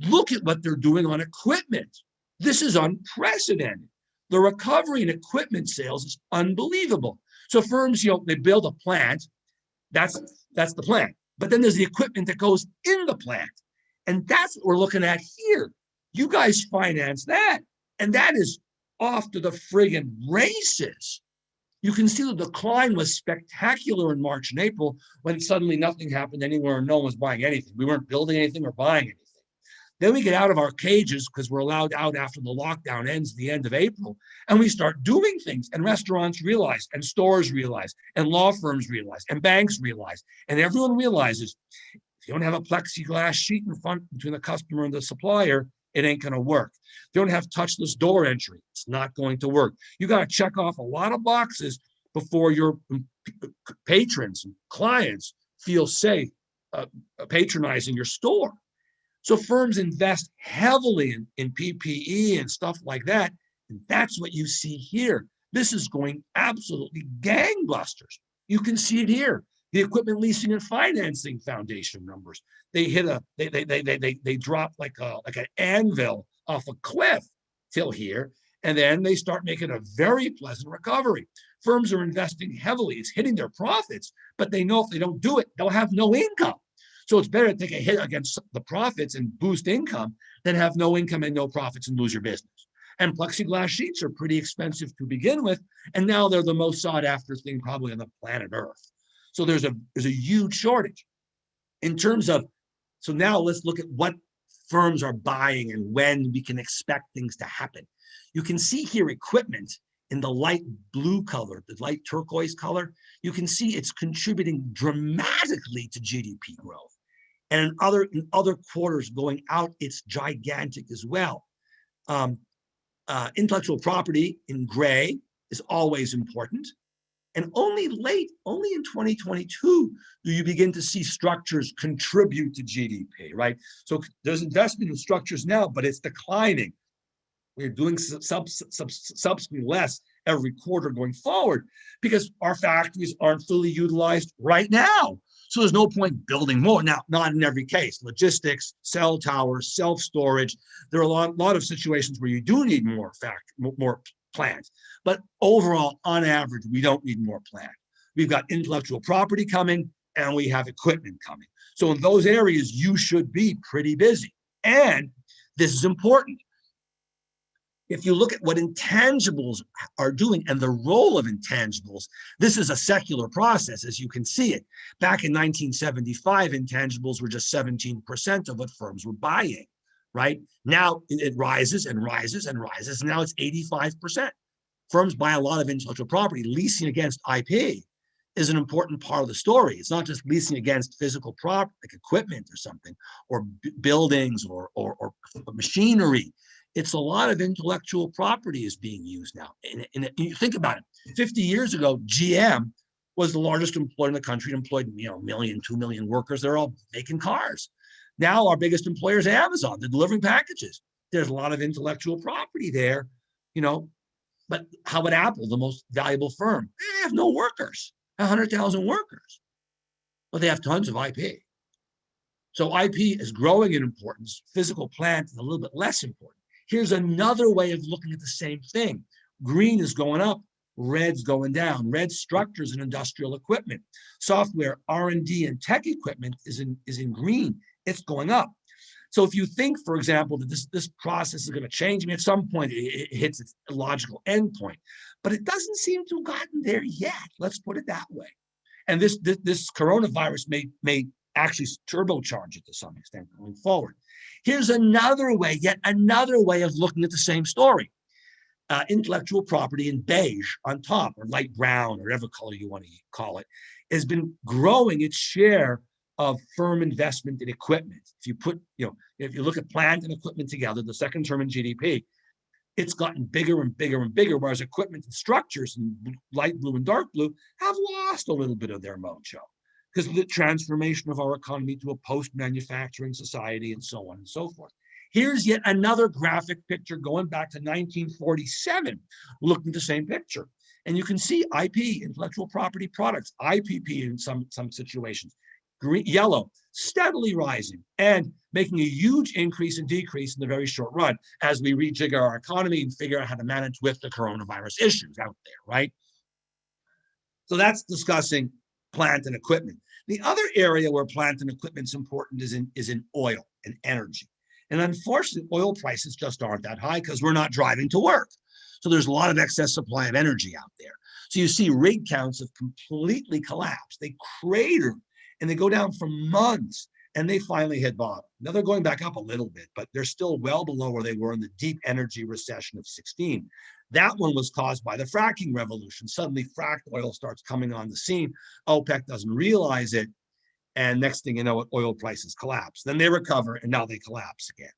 S3: look at what they're doing on equipment. This is unprecedented. The recovery in equipment sales is unbelievable. So firms, they build a plant. That's the plant. But then there's the equipment that goes in the plant. And that's what we're looking at here. You guys finance that. And that is off to the friggin' races. You can see the decline was spectacular in March and April when suddenly nothing happened anywhere and no one was buying anything. We weren't building anything or buying anything. Then we get out of our cages because we're allowed out after the lockdown ends at the end of April, and we start doing things. And restaurants realize, and stores realize, and law firms realize, and banks realize, and everyone realizes if you don't have a plexiglass sheet in front between the customer and the supplier, it ain't going to work. If you don't have touchless door entry, it's not going to work. You got to check off a lot of boxes before your patrons and clients feel safe patronizing your store. So firms invest heavily in PPE and stuff like that. And that's what you see here. This is going absolutely gangbusters. You can see it here. The Equipment Leasing and Financing Foundation numbers. They hit they drop like an anvil off a cliff till here. And then they start making a very pleasant recovery. Firms are investing heavily. It's hitting their profits, but they know if they don't do it, they'll have no income. So it's better to take a hit against the profits and boost income than have no income and no profits and lose your business. And plexiglass sheets are pretty expensive to begin with, and now they're the most sought after thing probably on the planet Earth. So there's a huge shortage. In terms of, so now let's look at what firms are buying and when we can expect things to happen. You can see here equipment in the light blue color, the light turquoise color. You can see it's contributing dramatically to GDP growth. And in other quarters going out, it's gigantic as well. Intellectual property in gray is always important. And only in 2022 do you begin to see structures contribute to GDP, right? So there's investment in structures now, but it's declining. We're doing substantially less every quarter going forward because our factories aren't fully utilized right now. So there's no point building more. Now, not in every case. Logistics, cell towers, self-storage. There are a lot of situations where you do need more plants. But overall, on average, we don't need more plant. We've got intellectual property coming and we have equipment coming. So in those areas, you should be pretty busy. And this is important. If you look at what intangibles are doing and the role of intangibles, this is a secular process, as you can see it. Back in 1975, intangibles were just 17% of what firms were buying, right? Now it rises and rises and rises. And now it's 85%. Firms buy a lot of intellectual property. Leasing against IP is an important part of the story. It's not just leasing against physical property, like equipment or something, or buildings or machinery. It's a lot of intellectual property is being used now. And you think about it, 50 years ago, GM was the largest employer in the country, employed 1 million, 2 million workers. They're all making cars. Now our biggest employer is Amazon. They're delivering packages. There's a lot of intellectual property there, But how about Apple, the most valuable firm? They have no workers, 100,000 workers. But they have tons of IP. So IP is growing in importance. Physical plant is a little bit less important. Here's another way of looking at the same thing. Green is going up, red's going down. Red structures and industrial equipment. Software, R&D, and tech equipment is in green. It's going up. So if you think, for example, that this process is going to change, at some point it hits its logical endpoint, but it doesn't seem to have gotten there yet. Let's put it that way. And this coronavirus may actually turbocharge it to some extent going forward. Here's another way, yet another way of looking at the same story. Intellectual property in beige on top, or light brown, or whatever color you want to call it, has been growing its share of firm investment in equipment. If you put, if you look at plant and equipment together, the second term in GDP, it's gotten bigger and bigger and bigger, whereas equipment and structures in light blue and dark blue have lost a little bit of their mojo because of the transformation of our economy to a post-manufacturing society and so on and so forth. Here's yet another graphic picture going back to 1947, looking at the same picture. And you can see IP, intellectual property products, IPP in some situations, green, yellow, steadily rising and making a huge increase and decrease in the very short run as we rejigger our economy and figure out how to manage with the coronavirus issues out there, right? So that's discussing plant and equipment. The other area where plant and equipment is important is in oil and energy. And unfortunately, oil prices just aren't that high because we're not driving to work. So there's a lot of excess supply of energy out there. So you see rig counts have completely collapsed. They cratered and they go down for months and they finally hit bottom. Now they're going back up a little bit, but they're still well below where they were in the deep energy recession of 16. That one was caused by the fracking revolution. Suddenly fracked oil starts coming on the scene. OPEC doesn't realize it. And next thing you know, oil prices collapse. Then they recover and now they collapse again.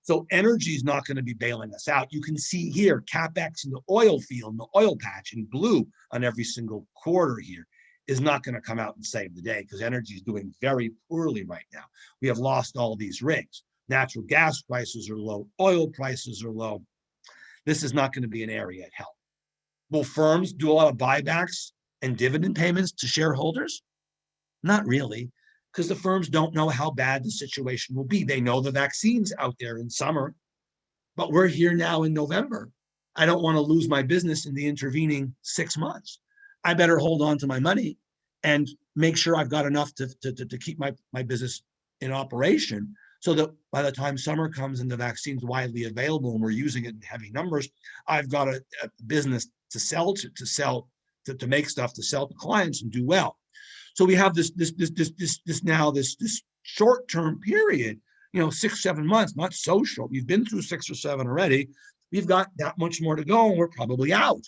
S3: So energy is not going to be bailing us out. You can see here, CapEx in the oil field, in the oil patch in blue on every single quarter here is not going to come out and save the day because energy is doing very poorly right now. We have lost all these rigs. Natural gas prices are low. Oil prices are low. This is not going to be an area at help. Will firms do a lot of buybacks and dividend payments to shareholders? Not really, because the firms don't know how bad the situation will be. They know the vaccine's out there in summer, but we're here now in November. I don't want to lose my business in the intervening 6 months. I better hold on to my money and make sure I've got enough to keep my business in operation so that by the time summer comes and the vaccine's widely available and we're using it in heavy numbers, I've got a business to sell to make stuff to sell to clients and do well. So we have this short-term period, 6, 7 months, not so short. We've been through 6 or 7 already. We've got that much more to go and we're probably out.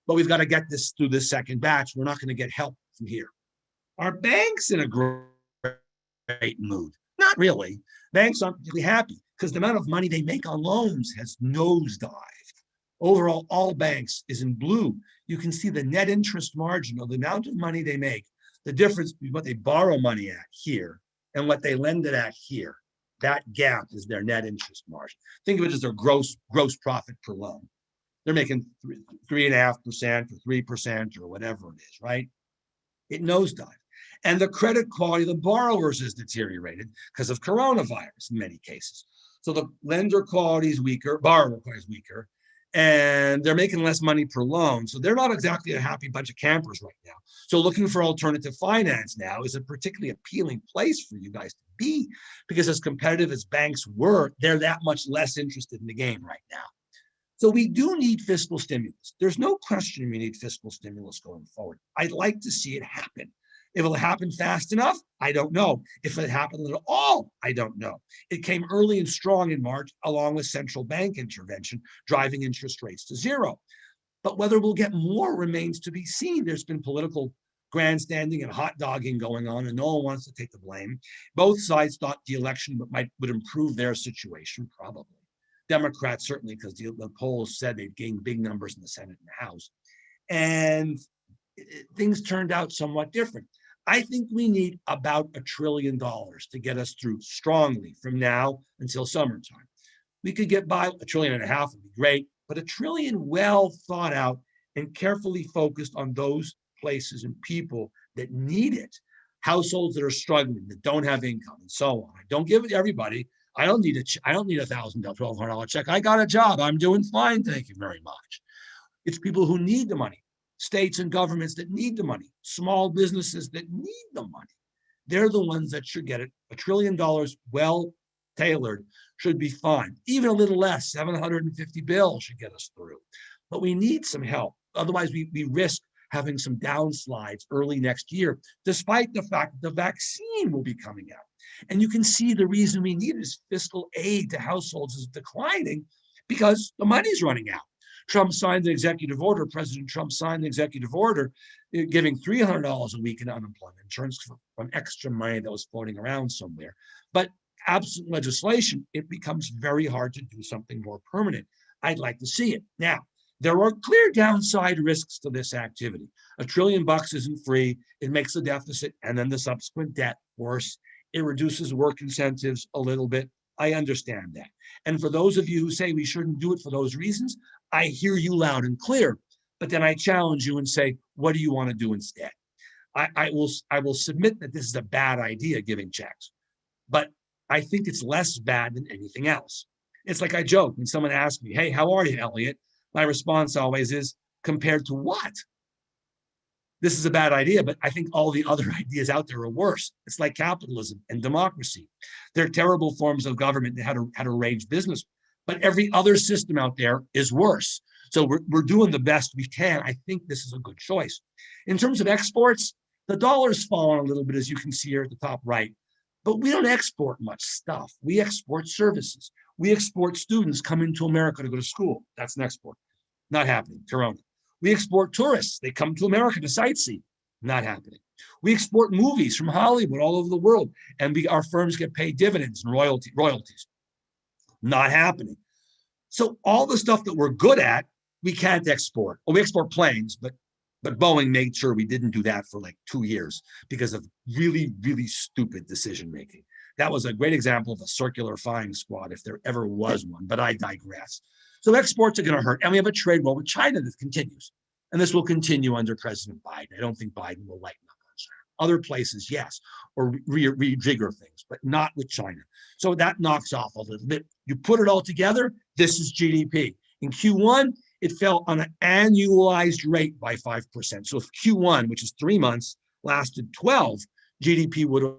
S3: But we've got to get this through this second batch. We're not going to get help from here. Are banks in a great mood? Not really. Banks aren't particularly happy because the amount of money they make on loans has nosedived. Overall, all banks is in blue. You can see the net interest margin of the amount of money they make, the difference between what they borrow money at here and what they lend it at here. That gap is their net interest margin. Think of it as their gross profit per loan. They're making 3.5% or 3% or whatever it is, right? It nosedived. And the credit quality of the borrowers is deteriorated because of coronavirus in many cases. So the lender quality is weaker, borrower quality is weaker, and they're making less money per loan. So they're not exactly a happy bunch of campers right now. So looking for alternative finance now is a particularly appealing place for you guys to be because as competitive as banks were, they're that much less interested in the game right now. So we do need fiscal stimulus. There's no question we need fiscal stimulus going forward. I'd like to see it happen. If it'll happen fast enough, I don't know. If it happened at all, I don't know. It came early and strong in March, along with central bank intervention, driving interest rates to zero. But whether we'll get more remains to be seen. There's been political grandstanding and hot dogging going on, and no one wants to take the blame. Both sides thought the election would improve their situation, probably. Democrats, certainly, because the polls said they'd gain big numbers in the Senate and the House. And things turned out somewhat different. I think we need about $1 trillion to get us through strongly from now until summertime. We could get by $1.5 trillion would be great, but $1 trillion well thought out and carefully focused on those places and people that need it. Households that are struggling, that don't have income, and so on. Don't give it to everybody. I don't need $1,000, $1,200 check. I got a job. I'm doing fine. Thank you very much. It's people who need the money. States and governments that need the money, small businesses that need the money. They're the ones that should get it. $1 trillion, well tailored, should be fine. Even a little less, 750 bills should get us through. But we need some help. Otherwise, we risk having some downslides early next year, despite the fact that the vaccine will be coming out. And you can see the reason we need is fiscal aid to households is declining because the money's running out. Trump signed an executive order, President Trump signed an executive order giving $300 a week in unemployment insurance from extra money that was floating around somewhere. But absent legislation, it becomes very hard to do something more permanent. I'd like to see it. Now, there are clear downside risks to this activity. $1 trillion isn't free. It makes the deficit and then the subsequent debt worse. It reduces work incentives a little bit. I understand that. And for those of you who say we shouldn't do it for those reasons, I hear you loud and clear. But then I challenge you and say, what do you want to do instead? I will submit that this is a bad idea, giving checks, but I think it's less bad than anything else. It's like I joke when someone asks me, hey, how are you, Elliot? My response always is, compared to what? This is a bad idea, but I think all the other ideas out there are worse. It's like capitalism and democracy. They're terrible forms of government that had to arrange business, but every other system out there is worse. So we're doing the best we can. I think this is a good choice. In terms of exports, the dollar's fallen a little bit, as you can see here at the top right, but we don't export much stuff. We export services. We export students coming to America to go to school. That's an export. Not happening, Corona. We export tourists. They come to America to sightsee. Not happening. We export movies from Hollywood all over the world, and our firms get paid dividends and royalties. Not happening. So all the stuff that we're good at, we can't export. Well, we export planes, but Boeing made sure we didn't do that for like 2 years because of really, really stupid decision making. That was a great example of a circular firing squad, if there ever was one, but I digress. So exports are going to hurt. And we have a trade war with China that continues. And this will continue under President Biden. I don't think Biden will lighten up on China. Other places, yes, or rejigger things, but not with China. So that knocks off a little bit. You put it all together, this is GDP. In Q1, it fell on an annualized rate by 5%. So if Q1, which is 3 months, lasted 12, GDP would have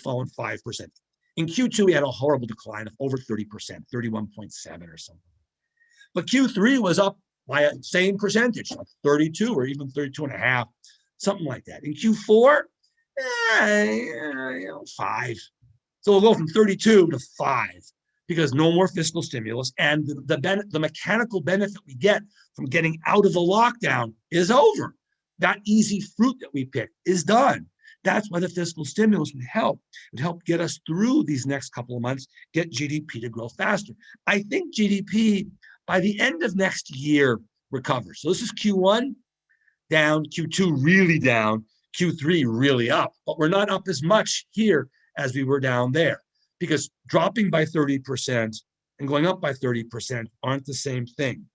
S3: fallen 5%. In Q2, we had a horrible decline of over 30%, 31.7 or something. But Q3 was up by a same percentage, like 32 or even 32.5, something like that. In Q4, 5. So we'll go from 32 to 5 because no more fiscal stimulus, and the mechanical benefit we get from getting out of the lockdown is over. That easy fruit that we picked is done. That's why the fiscal stimulus would help. It would help get us through these next couple of months, get GDP to grow faster. I think GDP by the end of next year recovers. So this is Q1 down, Q2 really down, Q3 really up, but we're not up as much here as we were down there because dropping by 30% and going up by 30% aren't the same thing.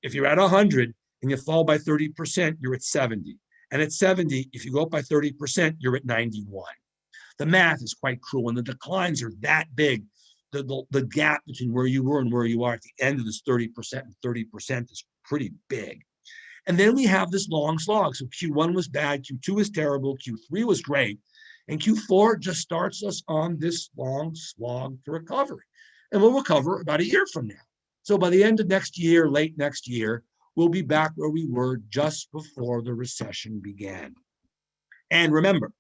S3: If you're at 100 and you fall by 30%, you're at 70. And at 70, if you go up by 30%, you're at 91. The math is quite cruel and the declines are that big. The gap between where you were and where you are at the end of this 30% and 30% is pretty big. And then we have this long slog. So Q1 was bad, Q2 was terrible, Q3 was great, and Q4 just starts us on this long slog to recovery. And we'll recover about a year from now. So by the end of next year, late next year, we'll be back where we were just before the recession began. And remember,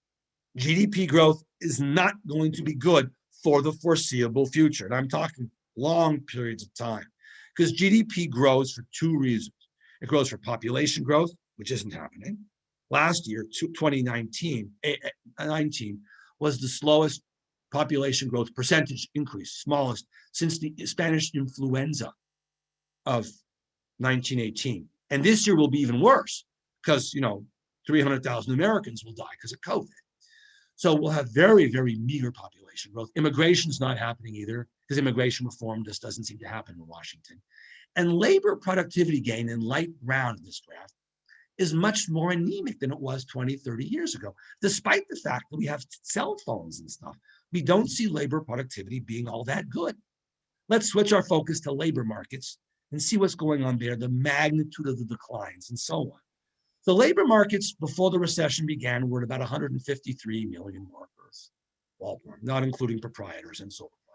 S3: GDP growth is not going to be good for the foreseeable future. And I'm talking long periods of time because GDP grows for 2 reasons. It grows for population growth, which isn't happening. Last year, 2019 was the slowest population growth percentage increase, smallest since the Spanish influenza of 1918. And this year will be even worse because, 300,000 Americans will die because of COVID. So we'll have very, very meager population growth. Immigration's not happening either because immigration reform just doesn't seem to happen in Washington. And labor productivity gain in light brown in this graph is much more anemic than it was 20, 30 years ago. Despite the fact that we have cell phones and stuff, we don't see labor productivity being all that good. Let's switch our focus to labor markets and see what's going on there, the magnitude of the declines and so on. The labor markets before the recession began were at about 153 million workers, not including proprietors and sole proprietors.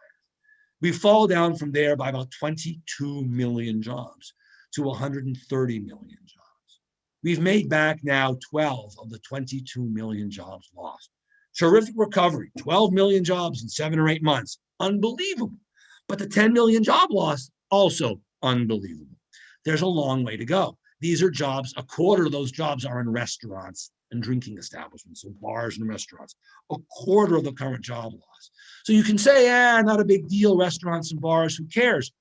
S3: We fall down from there by about 22 million jobs to 130 million jobs. We've made back now 12 of the 22 million jobs lost. Terrific recovery, 12 million jobs in 7 or 8 months, unbelievable. But the 10 million job loss, also unbelievable. There's a long way to go. These are jobs, a quarter of those jobs are in restaurants and drinking establishments, so bars and restaurants, a quarter of the current job loss. So you can say, not a big deal, restaurants and bars, who cares?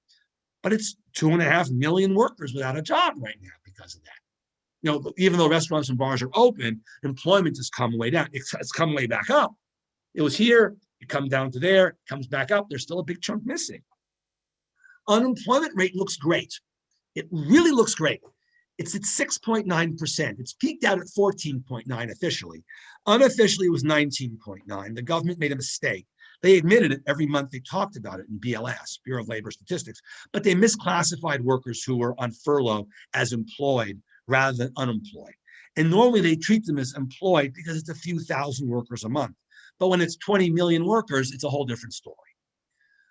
S3: But it's 2.5 million workers without a job right now because of that. You know, even though restaurants and bars are open, employment has come way down. It's come way back up. It was here, it comes down to there, it comes back up. There's still a big chunk missing. Unemployment rate looks great. It really looks great. It's at 6.9%. It's peaked out at 14.9 officially. Unofficially, it was 19.9. The government made a mistake. They admitted it every month. They talked about it in BLS, Bureau of Labor Statistics, but they misclassified workers who were on furlough as employed rather than unemployed. And normally they treat them as employed because it's a few thousand workers a month. But when it's 20 million workers, it's a whole different story.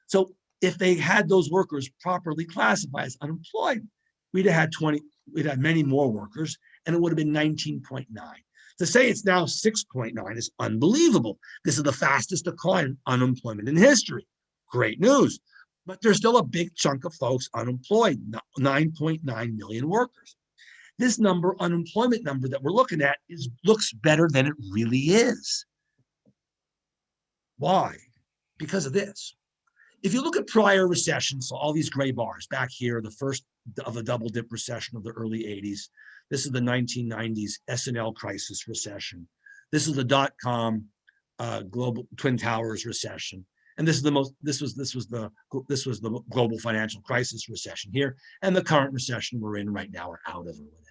S3: So if they had those workers properly classified as unemployed, we'd have had many more workers, and it would have been 19.9. To say it's now 6.9 is unbelievable. This is the fastest decline in unemployment in history. Great news. But there's still a big chunk of folks unemployed, 9.9 million workers. This number, unemployment number that we're looking at, looks better than it really is. Why? Because of this. If you look at prior recessions, so all these gray bars back here, the first of a double dip recession of the early 80s. This is the 1990s S&L crisis recession. This is the dot-com global Twin Towers recession. And this was the global financial crisis recession here. And the current recession we're in right now, or out of, or whatever.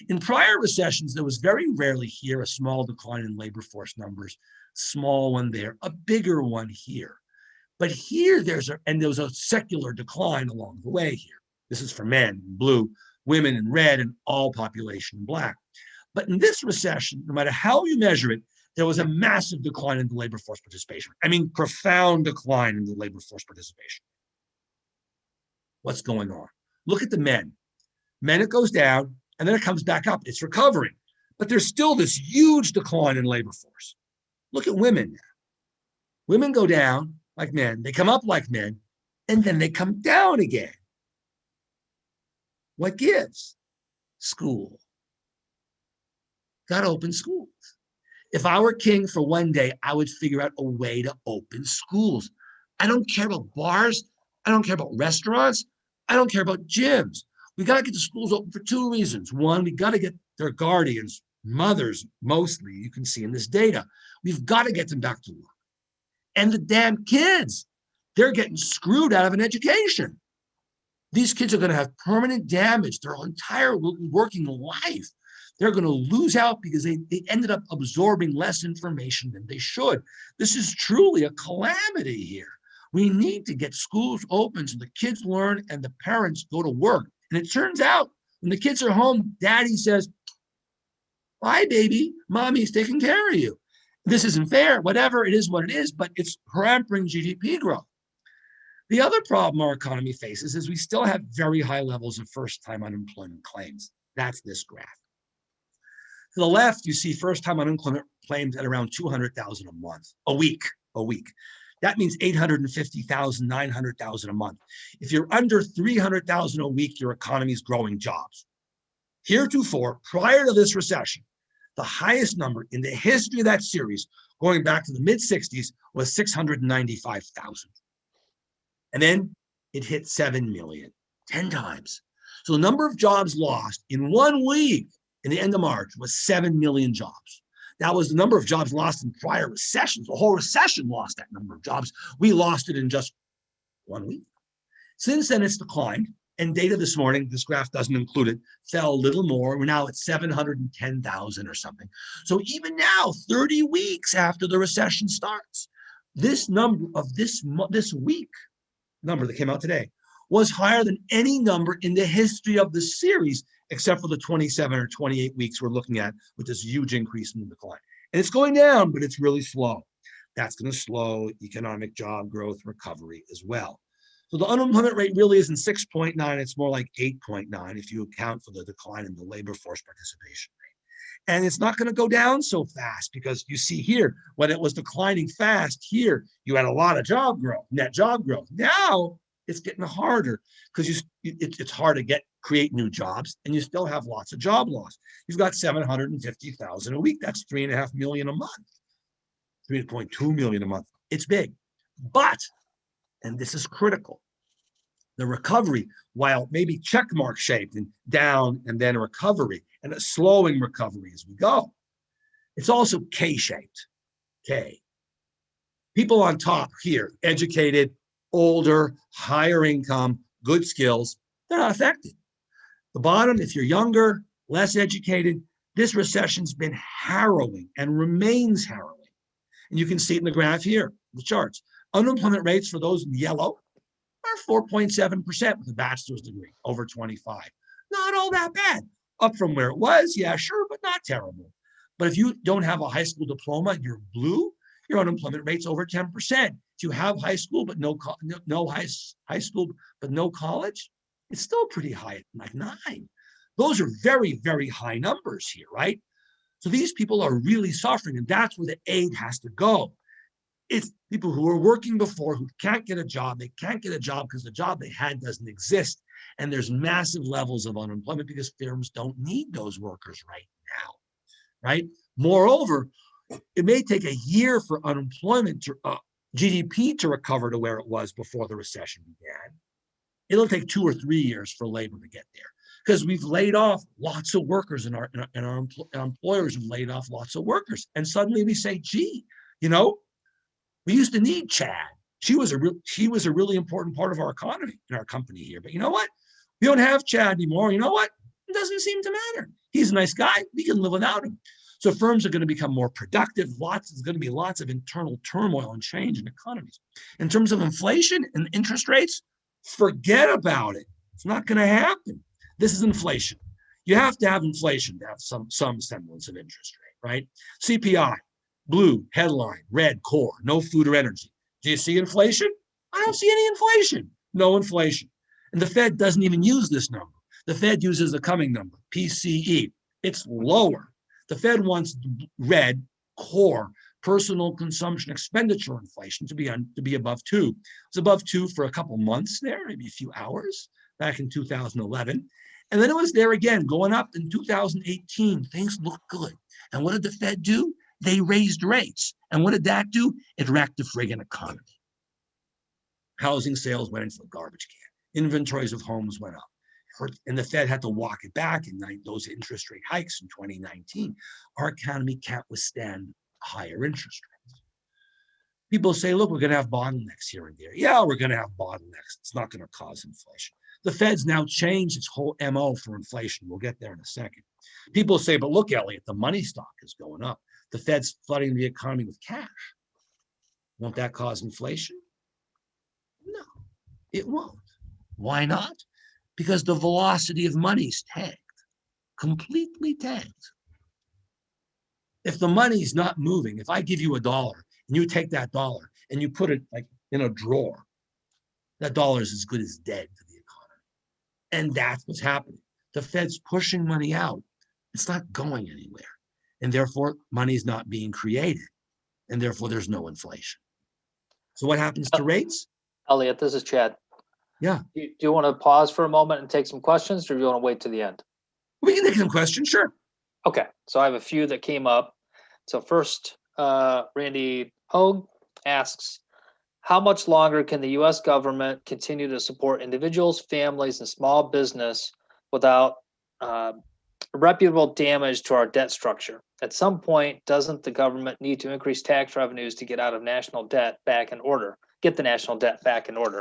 S3: In prior recessions, there was very rarely here a small decline in labor force numbers, small one there, a bigger one here. But here there was a secular decline along the way here. This is for men in blue, women in red, and all population in black. But in this recession, no matter how you measure it, there was a massive decline in the labor force participation. I mean, profound decline in the labor force participation. What's going on? Look at the men. Men, it goes down, and then it comes back up. It's recovering. But there's still this huge decline in labor force. Look at women now. Women go down like men. They come up like men, and then they come down again. What gives? School. Got to open schools. If I were king for one day, I would figure out a way to open schools. I don't care about bars. I don't care about restaurants. I don't care about gyms. We got to get the schools open for 2 reasons. One, we got to get their guardians, mothers mostly, you can see in this data. We've got to get them back to work. And the damn kids, they're getting screwed out of an education. These kids are going to have permanent damage their entire working life. They're going to lose out because they ended up absorbing less information than they should. This is truly a calamity here. We need to get schools open so the kids learn and the parents go to work. And it turns out when the kids are home, daddy says, bye, baby, mommy's taking care of you. This isn't fair, whatever, it is what it is, but it's hampering GDP growth. The other problem our economy faces is we still have very high levels of first-time unemployment claims. That's this graph. To the left, you see first-time unemployment claims at around 200,000 a month, a week. That means 850,000, 900,000 a month. If you're under 300,000 a week, your economy is growing jobs. Heretofore, prior to this recession, the highest number in the history of that series, going back to the mid-60s, was 695,000. And then it hit 7 million, 10 times. So the number of jobs lost in 1 week in the end of March was 7 million jobs. That was the number of jobs lost in prior recessions. The whole recession lost that number of jobs. We lost it in just 1 week. Since then, it's declined. And data this morning, this graph doesn't include it, fell a little more. We're now at 710,000 or something. So even now, 30 weeks after the recession starts, this number of this week, number that came out today, was higher than any number in the history of the series, except for the 27 or 28 weeks we're looking at with this huge increase in the decline. And it's going down, but it's really slow. That's going to slow economic job growth recovery as well. So the unemployment rate really isn't 6.9, it's more like 8.9 if you account for the decline in the labor force participation rate. And it's not going to go down so fast because you see here, when it was declining fast here, you had a lot of job growth, net job growth. Now it's getting harder because it's hard to create new jobs, and you still have lots of job loss. You've got 750,000 a week. That's 3.5 million a month, 3.2 million a month. It's big, but, and this is critical, the recovery, while maybe check mark shaped and down and then a recovery and a slowing recovery as we go, it's also K-shaped. K. People on top here, educated, older, higher income, good skills, they're not affected. The bottom, if you're younger, less educated, this recession's been harrowing and remains harrowing. And you can see it in the graph here, the charts. Unemployment rates for those in yellow are 4.7% with a bachelor's degree, over 25. Not all that bad. Up from where it was, yeah, sure, but not terrible. But if you don't have a high school diploma and you're blue, your unemployment rate's over 10%. If you have high school but no high school but no college, it's still pretty high at like 9. Those are very, very high numbers here, right? So these people are really suffering, and that's where the aid has to go. It's people who were working before who can't get a job. They can't get a job because the job they had doesn't exist. And there's massive levels of unemployment because firms don't need those workers right now, right? Moreover, it may take a year for unemployment to GDP to recover to where it was before the recession began. It'll take 2 or 3 years for labor to get there because we've laid off lots of workers and our employers have laid off lots of workers. And suddenly we say, gee, you know, we used to need Chad. She was a really important part of our economy in our company here. But you know what? We don't have Chad anymore. You know what? It doesn't seem to matter. He's a nice guy. We can live without him. So firms are going to become more productive. There's going to be lots of internal turmoil and change in economies. In terms of inflation and interest rates, forget about it. It's not going to happen. This is inflation. You have to have inflation to have some semblance of interest rate, right? CPI, blue, headline, red, core, no food or energy. Do you see inflation? I don't see any inflation. No inflation. And the Fed doesn't even use this number. The Fed uses the coming number, PCE. It's lower. The Fed wants red, core, personal consumption expenditure inflation to be above 2. It was above 2 for a couple months there, maybe a few hours back in 2011. And then it was there again, going up in 2018. Things looked good. And what did the Fed do? They raised rates. And what did that do? It wrecked the friggin' economy. Housing sales went into the garbage can. Inventories of homes went up. And the Fed had to walk it back in those interest rate hikes in 2019. Our economy can't withstand higher interest rates. People say, look, we're going to have bottlenecks here and there. Yeah, we're going to have bottlenecks. It's not going to cause inflation. The Fed's now changed its whole MO for inflation. We'll get there in a second. People say, but look, Elliot, the money stock is going up. The Fed's flooding the economy with cash. Won't that cause inflation? No, it won't. Why not? Because the velocity of money's tanked, completely tanked. If the money's not moving, if I give you $1 and you take that dollar and you put it like in a drawer, that dollar is as good as dead to the economy. And that's what's happening. The Fed's pushing money out. It's not going anywhere. And therefore, money's not being created. And therefore, there's no inflation. So what happens to rates?
S1: Elliot, this is Chad.
S3: Yeah.
S1: Do you want to pause for a moment and take some questions, or do you want to wait to the end?
S3: We can take some questions, sure.
S1: Okay, so I have a few that came up. So first, Randy Hogue asks, how much longer can the U.S. government continue to support individuals, families, and small business without reputable damage to our debt structure? At some point, doesn't the government need to increase tax revenues to get out of national debt back in order? Get the national debt back in order.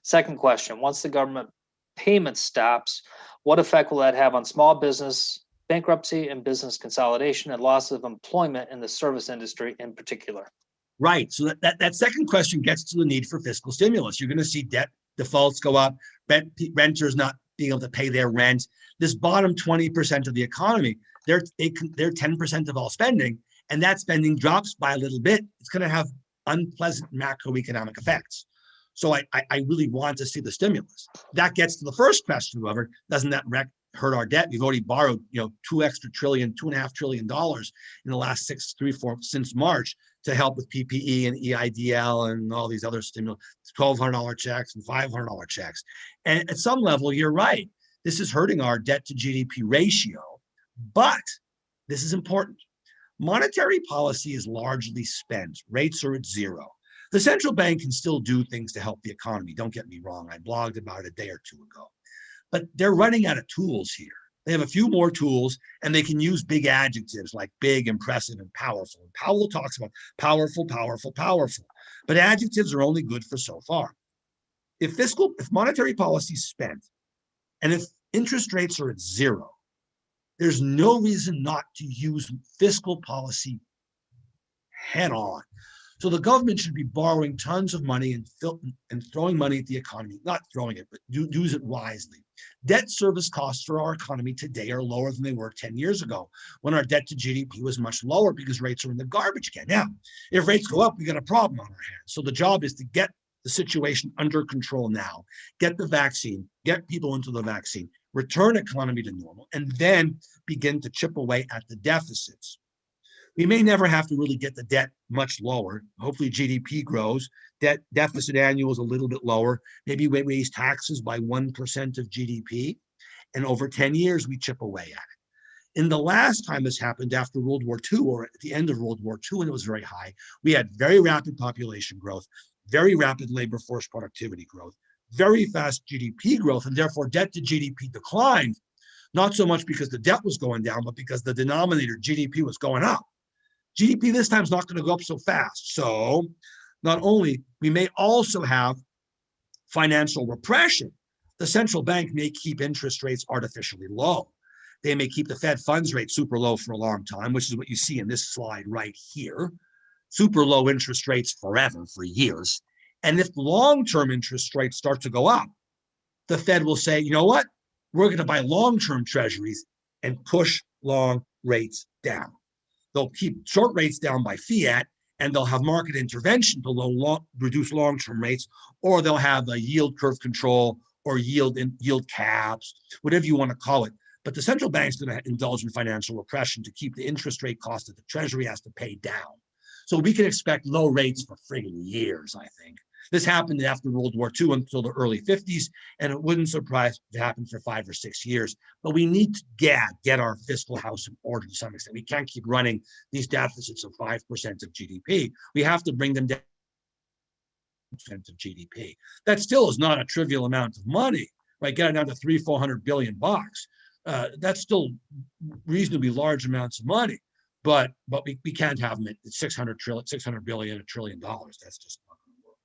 S1: Second question, once the government payment stops, what effect will that have on small business bankruptcy and business consolidation and loss of employment in the service industry in particular?
S3: Right. So that second question gets to the need for fiscal stimulus. You're going to see debt defaults go up, renters not being able to pay their rent. This bottom 20% of the economy, they're 10% of all spending, and that spending drops by a little bit. It's going to have unpleasant macroeconomic effects. So I really want to see the stimulus. That gets to the first question, however, doesn't that hurt our debt? We've already borrowed, $2.5 trillion in the last since March to help with PPE and EIDL and all these other stimulus, $1,200 checks and $500 checks. And at some level, you're right. This is hurting our debt to GDP ratio, but this is important. Monetary policy is largely spent. Rates are at zero. The central bank can still do things to help the economy. Don't get me wrong. I blogged about it a day or two ago. But they're running out of tools here. They have a few more tools, and they can use big adjectives like big, impressive, and powerful. And Powell talks about powerful, powerful, powerful. But adjectives are only good for so far. If monetary policy is spent, and if interest rates are at zero, there's no reason not to use fiscal policy head on. So the government should be borrowing tons of money and throwing money at the economy, not throwing it, but use it wisely. Debt service costs for our economy today are lower than they were 10 years ago, when our debt to GDP was much lower because rates are in the garbage can. Now, if rates go up, we got a problem on our hands. So the job is to get the situation under control now, get the vaccine, get people into the vaccine, return economy to normal, and then begin to chip away at the deficits. We may never have to really get the debt much lower. Hopefully GDP grows, debt deficit annual is a little bit lower. Maybe we raise taxes by 1% of GDP, and over 10 years, we chip away at it. In the last time this happened after World War II, or at the end of World War II, and it was very high, we had very rapid population growth, very rapid labor force productivity growth, very fast GDP growth, and therefore debt to GDP declined, not so much because the debt was going down, but because the denominator, GDP, was going up. GDP this time is not going to go up so fast. So not only, we may also have financial repression. The central bank may keep interest rates artificially low. They may keep the Fed funds rate super low for a long time, which is what you see in this slide right here. Super low interest rates forever, for years. And if long-term interest rates start to go up, the Fed will say, you know what? We're going to buy long-term treasuries and push long rates down. They'll keep short rates down by fiat, and they'll have market intervention to reduce long-term rates, or they'll have a yield curve control or yield caps, whatever you want to call it. But the central bank's going to indulge in financial repression to keep the interest rate cost that the Treasury has to pay down. So we can expect low rates for friggin' years, I think. This happened after World War II until the early 50s, and it wouldn't surprise if it happened for 5 or 6 years. But we need to get our fiscal house in order to some extent. We can't keep running these deficits of 5% of GDP. We have to bring them down to 5% of GDP. That still is not a trivial amount of money, right? Getting down to $300-400 billion bucks. That's still reasonably large amounts of money, but we can't have them at 600 billion, $1 trillion. That's just not going to work.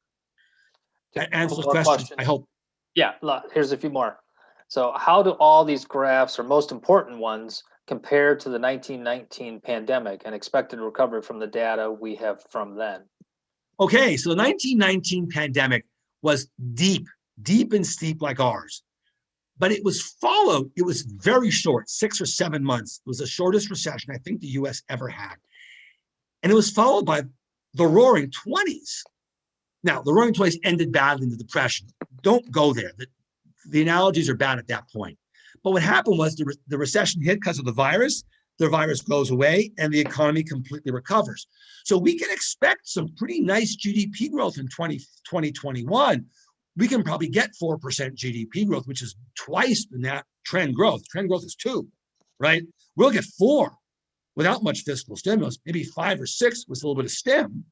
S3: That answers the question, I hope.
S1: Yeah, here's a few more. So how do all these graphs, or most important ones, compare to the 1919 pandemic and expected recovery from the data we have from then?
S3: Okay, so the 1919 pandemic was deep and steep like ours. But it was very short, 6 or 7 months. It was the shortest recession I think the US ever had. And it was followed by the Roaring 20s. Now, the Roaring 20s ended badly in the Depression. Don't go there. The analogies are bad at that point. But what happened was the recession hit because of the virus goes away, and the economy completely recovers. So we can expect some pretty nice GDP growth in 2021. We can probably get 4% GDP growth, which is twice the net trend growth. Trend growth is 2, right? We'll get 4 without much fiscal stimulus, maybe 5 or 6 with a little bit of stim.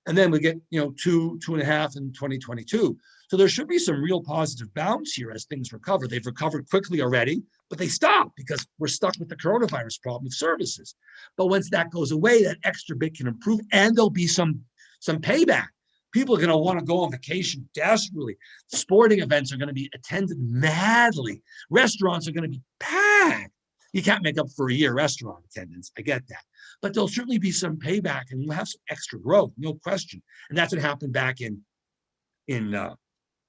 S3: And then we get, 2.5 in 2022. So there should be some real positive bounce here as things recover. They've recovered quickly already, but they stopped because we're stuck with the coronavirus problem of services. But once that goes away, that extra bit can improve, and there'll be some payback. People are going to want to go on vacation desperately. Sporting events are going to be attended madly. Restaurants are going to be packed. You can't make up for a year restaurant attendance. I get that. But there'll certainly be some payback, and we'll have some extra growth, no question. And that's what happened back in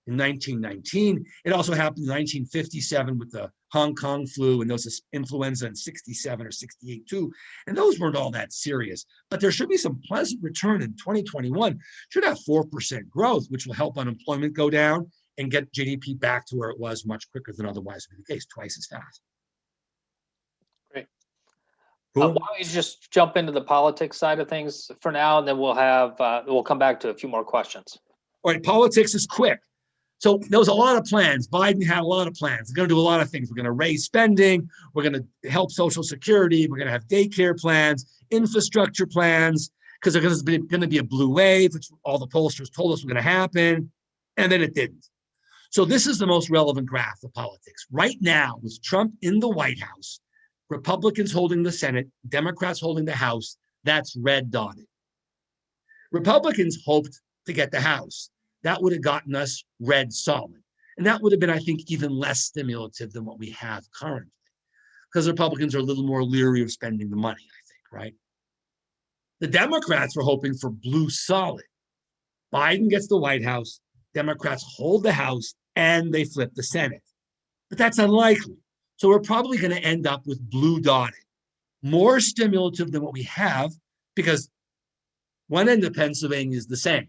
S3: in 1919. It also happened in 1957 with the Hong Kong flu, and those influenza in 67 or 68 too. And those weren't all that serious. But there should be some pleasant return in 2021. Should have 4% growth, which will help unemployment go down and get GDP back to where it was much quicker than otherwise would be the case, twice as fast.
S1: Great.
S3: Cool.
S1: Why don't we just jump into the politics side of things for now, and then we'll come back to a few more questions.
S3: All right, politics is quick. So there was a lot of plans. Biden had a lot of plans. We're going to do a lot of things. We're going to raise spending. We're going to help Social Security. We're going to have daycare plans, infrastructure plans, because there's going to be a blue wave, which all the pollsters told us was going to happen, and then it didn't. So this is the most relevant graph of politics. Right now, with Trump in the White House, Republicans holding the Senate, Democrats holding the House, that's red dotted. Republicans hoped to get the House. That would have gotten us red solid. And that would have been, I think, even less stimulative than what we have currently, because Republicans are a little more leery of spending the money, I think, right? The Democrats were hoping for blue solid. Biden gets the White House, Democrats hold the House, and they flip the Senate. But that's unlikely. So we're probably going to end up with blue dotted, more stimulative than what we have, because one end of Pennsylvania is the same.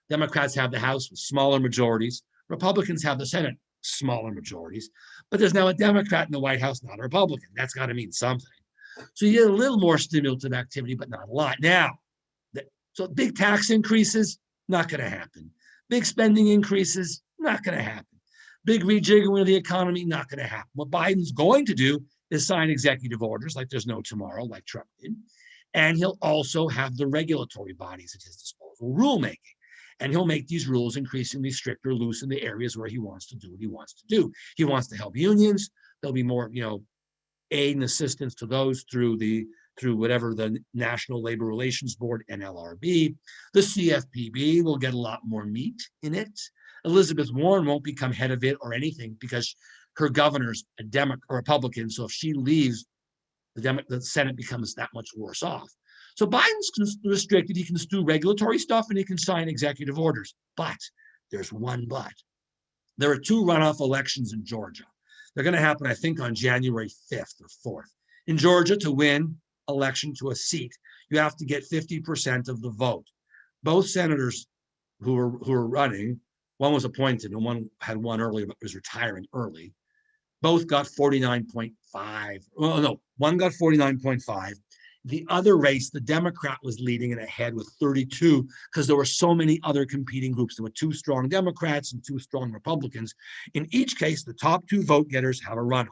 S3: Democrats have the House with smaller majorities. Republicans have the Senate, smaller majorities. But there's now a Democrat in the White House, not a Republican. That's got to mean something. So you get a little more stimulative activity, but not a lot. Now, so big tax increases, not going to happen. Big spending increases, not going to happen. Big rejiggering of the economy, not going to happen. What Biden's going to do is sign executive orders like there's no tomorrow, like Trump did. And he'll also have the regulatory bodies at his disposal, rulemaking. And he'll make these rules increasingly stricter, loose in the areas where he wants to do what he wants to do. He wants to help unions. There'll be more, aid and assistance to those through whatever the National Labor Relations Board, NLRB. The CFPB will get a lot more meat in it. Elizabeth Warren won't become head of it or anything because her governor's a Democrat or Republican. So if she leaves, the Senate becomes that much worse off. So Biden's restricted. He can do regulatory stuff and he can sign executive orders. But there's one but. There are two runoff elections in Georgia. They're going to happen, I think, on January 5th or 4th. In Georgia, to win election to a seat, you have to get 50% of the vote. Both senators who were running, one was appointed and one had won early but was retiring early, both got 49.5. Well, no, one got 49.5. The other race, the Democrat was leading it ahead with 32 because there were so many other competing groups. There were two strong Democrats and two strong Republicans. In each case, the top two vote getters have a runoff.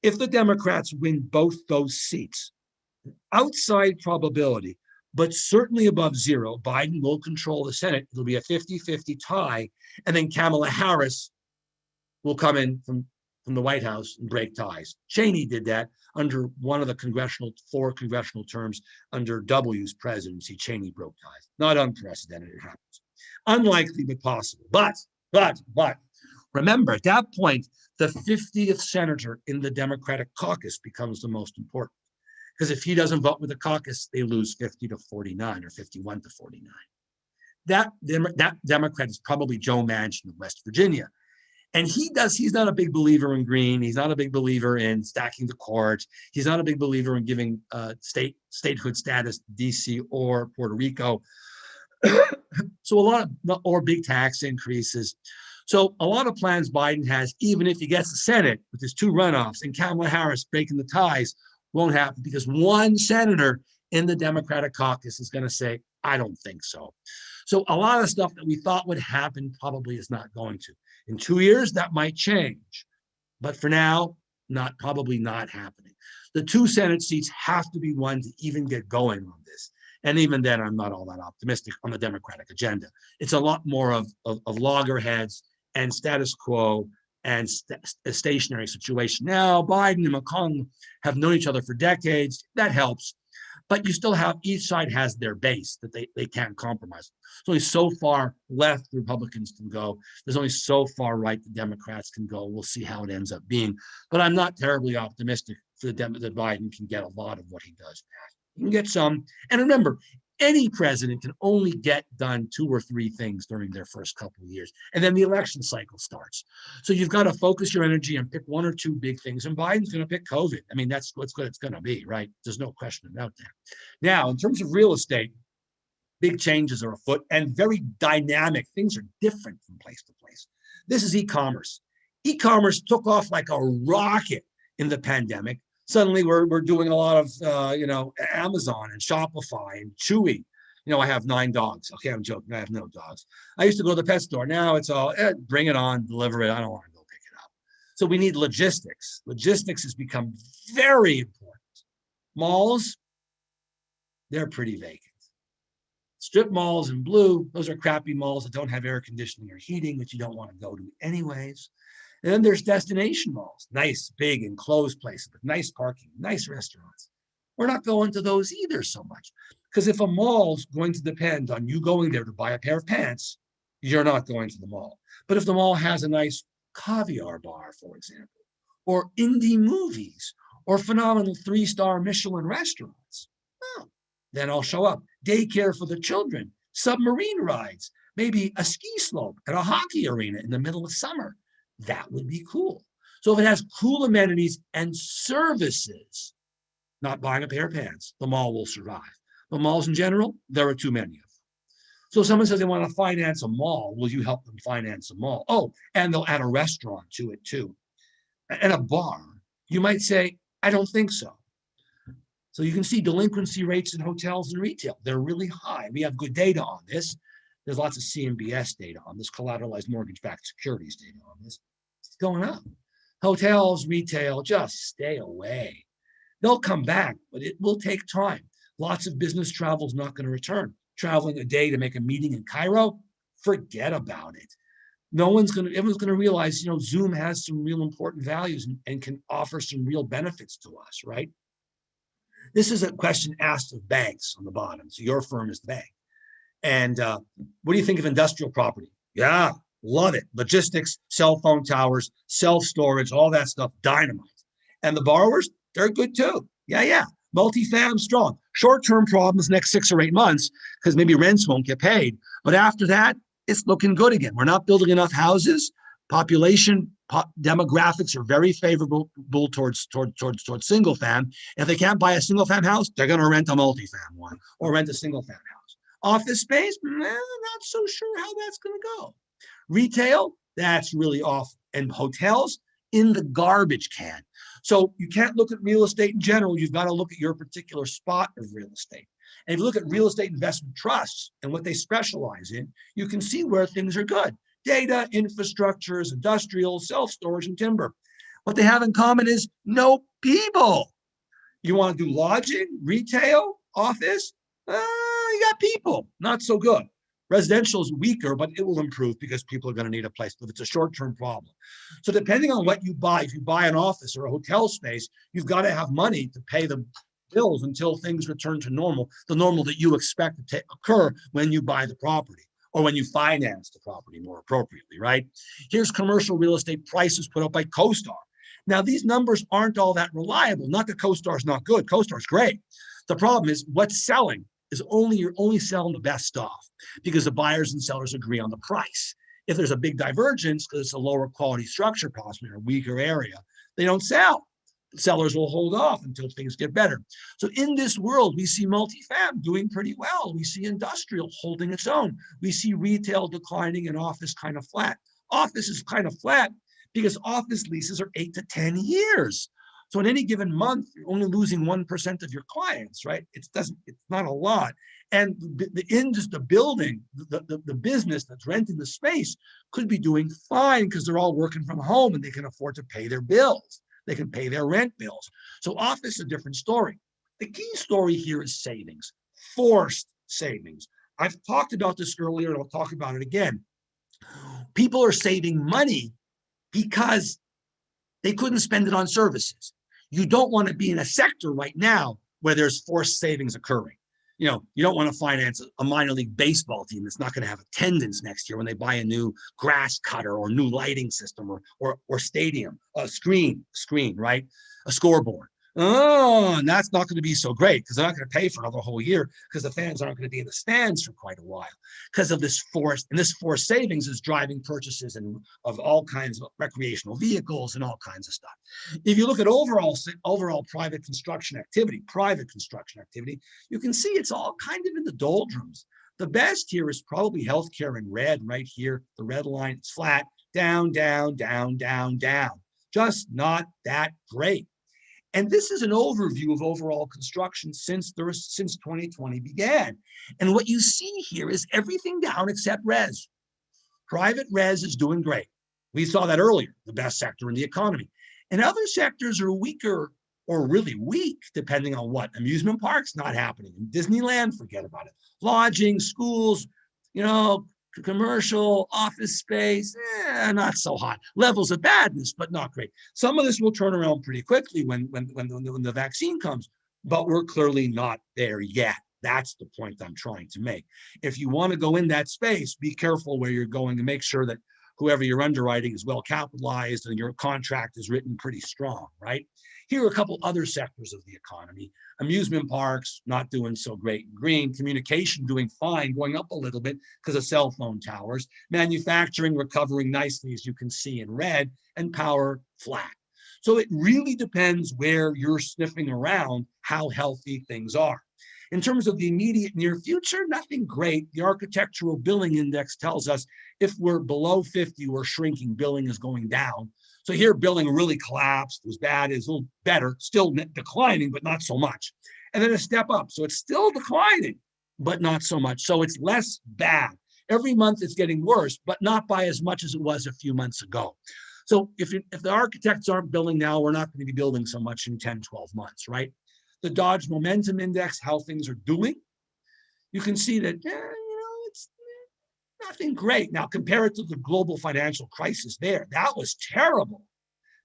S3: If the Democrats win both those seats, outside probability, but certainly above zero, Biden will control the Senate. It'll be a 50-50 tie, and then Kamala Harris will come in from the White House and break ties. Cheney did that under one of the four congressional terms under W's presidency. Cheney broke ties. Not unprecedented, it happens. Unlikely, but possible. But remember, at that point, the 50th senator in the Democratic caucus becomes the most important. Because if he doesn't vote with the caucus, they lose 50 to 49 or 51 to 49. That Democrat is probably Joe Manchin of West Virginia. And he's not a big believer in green. He's not a big believer in stacking the courts. He's not a big believer in giving statehood status to DC or Puerto Rico. So or big tax increases. So a lot of plans Biden has, even if he gets the Senate with his two runoffs and Kamala Harris breaking the ties, won't happen because one senator in the Democratic caucus is going to say, I don't think so. So a lot of stuff that we thought would happen probably is not going to. In 2 years, that might change. But for now, probably not happening. The two Senate seats have to be won to even get going on this. And even then, I'm not all that optimistic on the Democratic agenda. It's a lot more of loggerheads and status quo and a stationary situation. Now, Biden and McConnell have known each other for decades. That helps. But you still have, each side has their base that they can't compromise. There's only so far left the Republicans can go. There's only so far right the Democrats can go. We'll see how it ends up being. But I'm not terribly optimistic that Biden can get a lot of what he does. He can get some. And remember, Any president can only get done 2 or 3 things during their first couple of years. And then the election cycle starts. So you've got to focus your energy and pick 1 or 2 big things. And Biden's going to pick COVID. I mean, that's what's good. It's going to be, right? There's no question about that. Now, in terms of real estate, big changes are afoot and very dynamic. Things are different from place to place. This is e-commerce. E-commerce took off like a rocket in the pandemic. Suddenly we're doing a lot of, Amazon and Shopify and Chewy. I have 9 dogs. Okay, I'm joking. I have no dogs. I used to go to the pet store. Now it's all, bring it on, deliver it. I don't want to go pick it up. So we need logistics. Logistics has become very important. Malls, they're pretty vacant. Strip malls in blue, those are crappy malls that don't have air conditioning or heating that you don't want to go to anyways. And then there's destination malls, nice, big, enclosed places with nice parking, nice restaurants. We're not going to those either so much. Because if a mall's going to depend on you going there to buy a pair of pants, you're not going to the mall. But if the mall has a nice caviar bar, for example, or indie movies, or phenomenal 3-star Michelin restaurants, well, then I'll show up. Daycare for the children, submarine rides, maybe a ski slope and a hockey arena in the middle of summer. That would be cool. So if it has cool amenities and services, not buying a pair of pants, the mall will survive. But malls in general, there are too many of them. So someone says they want to finance a mall. Will you help them finance a mall? Oh, and they'll add a restaurant to it too. And a bar. You might say, I don't think so. So you can see delinquency rates in hotels and retail. They're really high. We have good data on this. There's lots of CMBS data on this, collateralized mortgage-backed securities data on this. It's going up. Hotels, retail, just stay away. They'll come back, but it will take time. Lots of business travel is not going to return. Traveling a day to make a meeting in Cairo, forget about it. Everyone's going to realize, Zoom has some real important values and can offer some real benefits to us, right? This is a question asked of banks on the bottom. So your firm is the bank. And what do you think of industrial property? Yeah, love it. Logistics, cell phone towers, self-storage, all that stuff, dynamite. And the borrowers, they're good too. Yeah. Multifam, strong. Short-term problems next 6 or 8 months because maybe rents won't get paid. But after that, it's looking good again. We're not building enough houses. Population demographics are very favorable towards single fam. If they can't buy a single fam house, they're going to rent a multifam one or rent a single fam house. Office space, not so sure how that's going to go. Retail, that's really off. And hotels, in the garbage can. So you can't look at real estate in general. You've got to look at your particular spot of real estate. And if you look at real estate investment trusts and what they specialize in, you can see where things are good. Data, infrastructures, industrial, self-storage, and timber. What they have in common is no people. You want to do lodging, retail, office? You got people. Not so good. Residential is weaker, but it will improve because people are going to need a place, but it's a short-term problem. So depending on what you buy, if you buy an office or a hotel space, you've got to have money to pay the bills until things return to normal, the normal that you expect to occur when you buy the property or when you finance the property more appropriately, right? Here's commercial real estate prices put up by CoStar. Now, these numbers aren't all that reliable. Not that CoStar is not good. CoStar is great. The problem is what's selling is you're only selling the best stuff because the buyers and sellers agree on the price. If there's a big divergence because it's a lower quality structure possibly or a weaker area, they don't sell. Sellers will hold off until things get better. So in this world, we see multifam doing pretty well. We see industrial holding its own. We see retail declining and office kind of flat. Office is kind of flat because office leases are 8 to 10 years. So in any given month, you're only losing 1% of your clients, right? It's not a lot. And the building, the business that's renting the space could be doing fine because they're all working from home and they can afford to pay their bills. They can pay their rent bills. So office is a different story. The key story here is savings, forced savings. I've talked about this earlier and I'll talk about it again. People are saving money because they couldn't spend it on services. You don't want to be in a sector right now where there's forced savings occurring. You don't want to finance a minor league baseball team that's not going to have attendance next year when they buy a new grass cutter or new lighting system or stadium, a screen, right? A scoreboard. Oh, and that's not going to be so great because they're not going to pay for another whole year because the fans aren't going to be in the stands for quite a while because of this forced, and this forced savings is driving purchases and of all kinds of recreational vehicles and all kinds of stuff. If you look at overall private construction activity, you can see it's all kind of in the doldrums. The best here is probably healthcare in red right here. The red line is flat, down, down, down, down, down. Just not that great. And this is an overview of overall construction since 2020 began. And what you see here is everything down except res. Private res is doing great. We saw that earlier, the best sector in the economy. And other sectors are weaker or really weak, depending on what. Amusement parks, not happening. In Disneyland, forget about it. Lodging, schools, commercial, office space, not so hot. Levels of badness, but not great. Some of this will turn around pretty quickly when the vaccine comes, but we're clearly not there yet. That's the point I'm trying to make. If you want to go in that space, be careful where you're going and make sure that whoever you're underwriting is well capitalized and your contract is written pretty strong, right? Here are a couple other sectors of the economy. Amusement parks, not doing so great in green. Communication doing fine, going up a little bit because of cell phone towers. Manufacturing recovering nicely, as you can see in red, and power flat. So it really depends where you're sniffing around how healthy things are. In terms of the immediate near future, nothing great. The Architectural Billing Index tells us if we're below 50, we're shrinking, billing is going down. So here billing really collapsed, was bad, is a little better, still declining, but not so much. And then a step up. So it's still declining, but not so much. So it's less bad. Every month it's getting worse, but not by as much as it was a few months ago. So if the architects aren't billing now, we're not going to be building so much in 10, 12 months, right? The Dodge Momentum Index, how things are doing. You can see that, it's nothing great. Now, compare it to the global financial crisis there. That was terrible.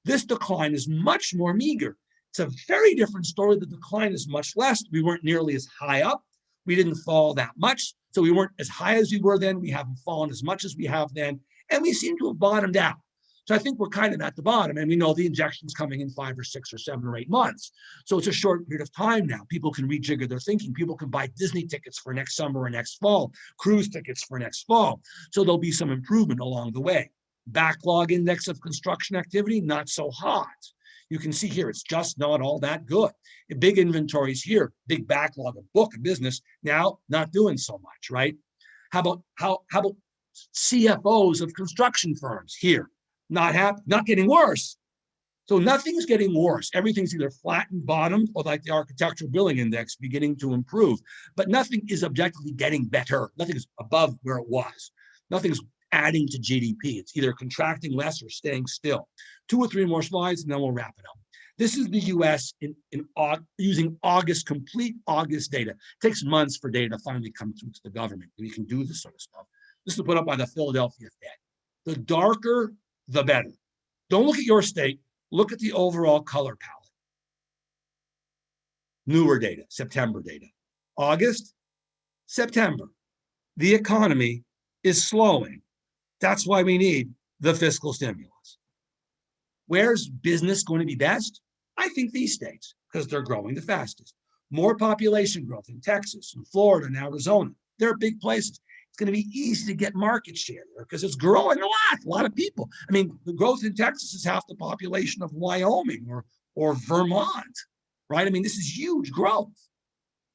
S3: This decline is much more meager. It's a very different story. The decline is much less. We weren't nearly as high up. We didn't fall that much. So we weren't as high as we were then. We haven't fallen as much as we have then. And we seem to have bottomed out. So I think we're kind of at the bottom, and we know the injection's coming in 5 or 6 or 7 or 8 months. So it's a short period of time now. People can rejigger their thinking. People can buy Disney tickets for next summer or next fall, cruise tickets for next fall. So there'll be some improvement along the way. Backlog index of construction activity, not so hot. You can see here, it's just not all that good. Big inventories here, big backlog of book of business, now not doing so much, right? How about CFOs of construction firms here? Not getting worse. So nothing's getting worse. Everything's either flattened, bottomed, or like the Architectural Billing Index beginning to improve. But nothing is objectively getting better. Nothing is above where it was. Nothing's adding to GDP. It's either contracting less or staying still. 2 or 3 more slides, and then we'll wrap it up. This is the US using complete August data. It takes months for data to finally come through to the government. We can do this sort of stuff. This is put up by the Philadelphia Fed. The darker, the better. Don't look at your state, look at the overall color palette. Newer data, September data. August, September. The economy is slowing. That's why we need the fiscal stimulus. Where's business going to be best? I think these states, because they're growing the fastest. More population growth in Texas and Florida and Arizona. They're big places. It's going to be easy to get market share there because it's growing a lot of people. I mean, the growth in Texas is half the population of Wyoming or Vermont, right? I mean, this is huge growth.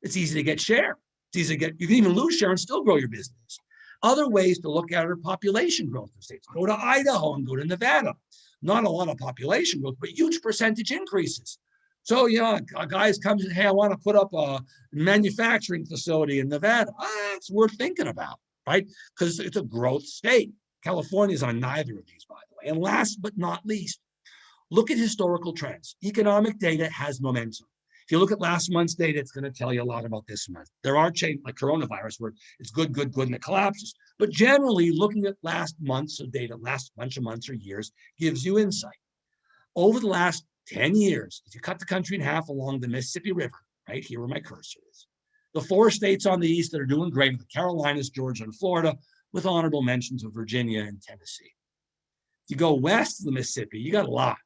S3: It's easy to get share. It's easy to get, you can even lose share and still grow your business. Other ways to look at are population growth in states. Go to Idaho and go to Nevada. Not a lot of population growth, but huge percentage increases. So, a guy comes and, hey, I want to put up a manufacturing facility in Nevada. It's worth thinking about, right? Because it's a growth state. California is on neither of these, by the way. And last but not least, look at historical trends. Economic data has momentum. If you look at last month's data, it's going to tell you a lot about this month. There are changes like coronavirus where it's good, and it collapses. But generally, looking at last months of data, last bunch of months or years, gives you insight. Over the last 10 years, if you cut the country in half along the Mississippi River, right here where my cursor is, the 4 states on the east that are doing great are the Carolinas, Georgia, and Florida, with honorable mentions of Virginia and Tennessee. If you go west of the Mississippi, you got a lot.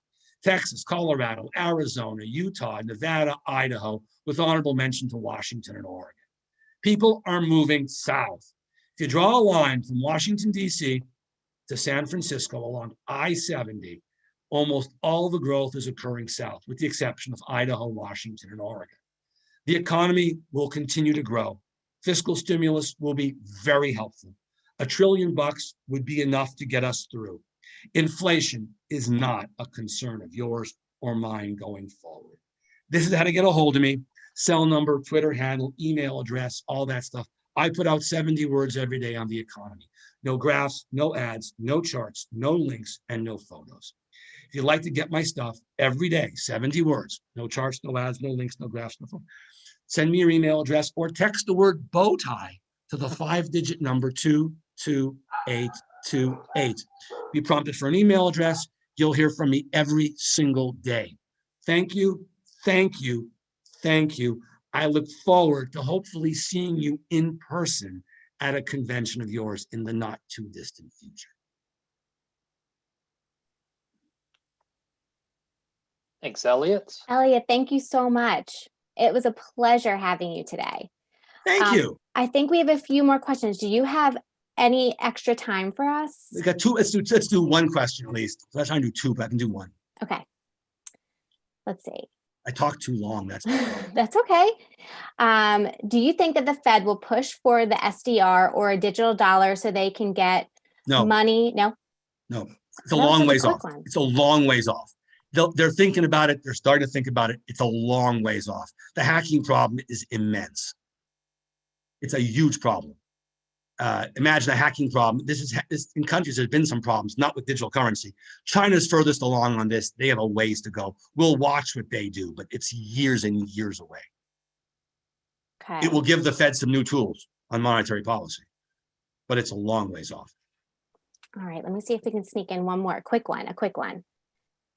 S3: Texas, Colorado, Arizona, Utah, Nevada, Idaho, with honorable mention to Washington and Oregon. People are moving south. If you draw a line from Washington, D.C. to San Francisco along I-70, almost all the growth is occurring south, with the exception of Idaho, Washington, and Oregon. The economy will continue to grow. Fiscal stimulus will be very helpful. $1 trillion would be enough to get us through. Inflation is not a concern of yours or mine going forward. This is how to get a hold of me. Cell number, Twitter handle, email address, all that stuff. I put out 70 words every day on the economy. No graphs, no ads, no charts, no links, and no photos. If you'd like to get my stuff every day, 70 words, no charts, no ads, no links, no graphs, no photos, send me your email address or text the word bow tie to the 5-digit number 22828. Be prompted for an email address. You'll hear from me every single day. Thank you, thank you, thank you. I look forward to hopefully seeing you in person at a convention of yours in the not too distant future.
S1: Thanks, Elliot.
S4: Elliot, thank you so much. It was a pleasure having you today.
S3: Thank you.
S4: I think we have a few more questions. Do you have any extra time for us?
S3: We got two. Let's do one question at least. I'm not trying to do two, but I can do one.
S4: Okay. Let's see.
S3: I talk too long. That's
S4: That's okay. Do you think that the Fed will push for the SDR or a digital dollar so they can get money? No.
S3: It's a long ways off. It's a long ways off. They're thinking about it. They're starting to think about it. It's a long ways off. The hacking problem is immense. It's a huge problem. Imagine a hacking problem. This is in countries there's been some problems, not with digital currency. China's furthest along on this. They have a ways to go. We'll watch what they do, but it's years and years away.
S4: Okay.
S3: It will give the Fed some new tools on monetary policy, but it's a long ways off.
S4: All right, let me see if we can sneak in one more, a quick one.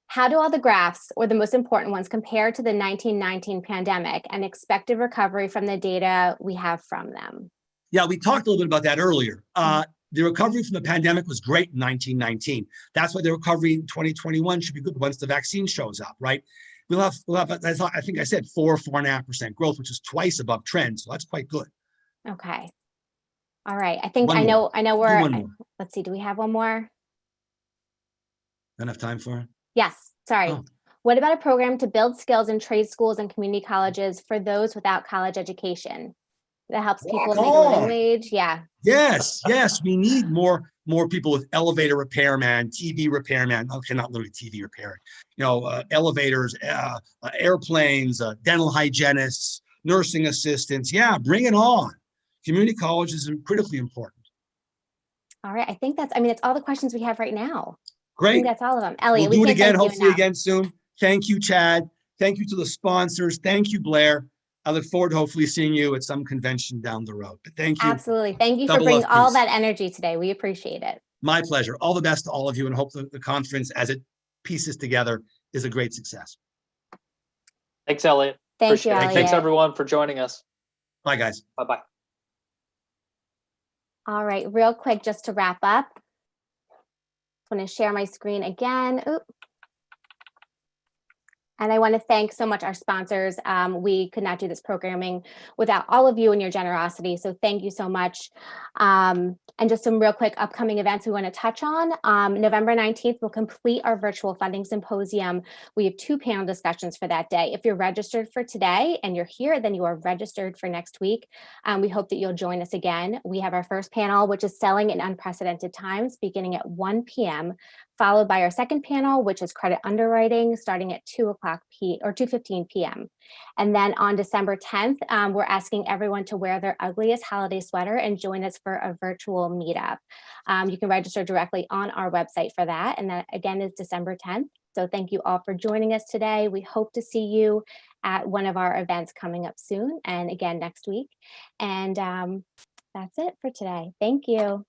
S4: How do all the graphs, or the most important ones, compare to the 1919 pandemic and expected recovery from the data we have from them?
S3: Yeah, we talked a little bit about that earlier. The recovery from the pandemic was great in 1919. That's why the recovery in 2021 should be good once the vaccine shows up, right? We'll have I think I said 4.5% growth, which is twice above trend. So that's quite good.
S4: Okay. All right. I think I know we're, let's see, do we have one more?
S3: Enough time for it?
S4: Yes, sorry.
S3: Oh.
S4: What about a program to build skills in trade schools and community colleges for those without college education? That helps people make a living wage. Yeah.
S3: Yes, we need more people with elevator repairman, TV repairman. Okay, not literally TV repair. Elevators, airplanes, dental hygienists, nursing assistants. Yeah, bring it on. Community colleges are critically important.
S4: All right, I think it's all the questions we have right now.
S3: Great.
S4: I think that's all of them. Elliot,
S3: we'll do it again, hopefully again soon. Thank you, Chad. Thank you to the sponsors. Thank you, Blair. I look forward to hopefully seeing you at some convention down the road. But thank you.
S4: Absolutely. Thank you for bringing all that energy today. We appreciate it.
S3: My pleasure. All the best to all of you, and hope the conference, as it pieces together, is a great success.
S1: Thanks, Elliot.
S4: Thank you, Elliot.
S1: Thanks, everyone, for joining us.
S3: Bye, guys.
S1: Bye-bye.
S4: All right, real quick, just to wrap up. I'm going to share my screen again. Oops. And I want to thank so much our sponsors. We could not do this programming without all of you and your generosity. So thank you so much. And just some real quick upcoming events we want to touch on. November 19th, we'll complete our virtual funding symposium. We have 2 panel discussions for that day. If you're registered for today and you're here, then you are registered for next week. We hope that you'll join us again. We have our first panel, which is Selling in Unprecedented Times, beginning at 1 p.m., followed by our second panel, which is Credit Underwriting, starting at 2:15 p.m. And then on December 10th, we're asking everyone to wear their ugliest holiday sweater and join us for a virtual meetup. You can register directly on our website for that. And that again is December 10th. So thank you all for joining us today. We hope to see you at one of our events coming up soon and again next week. And that's it for today. Thank you.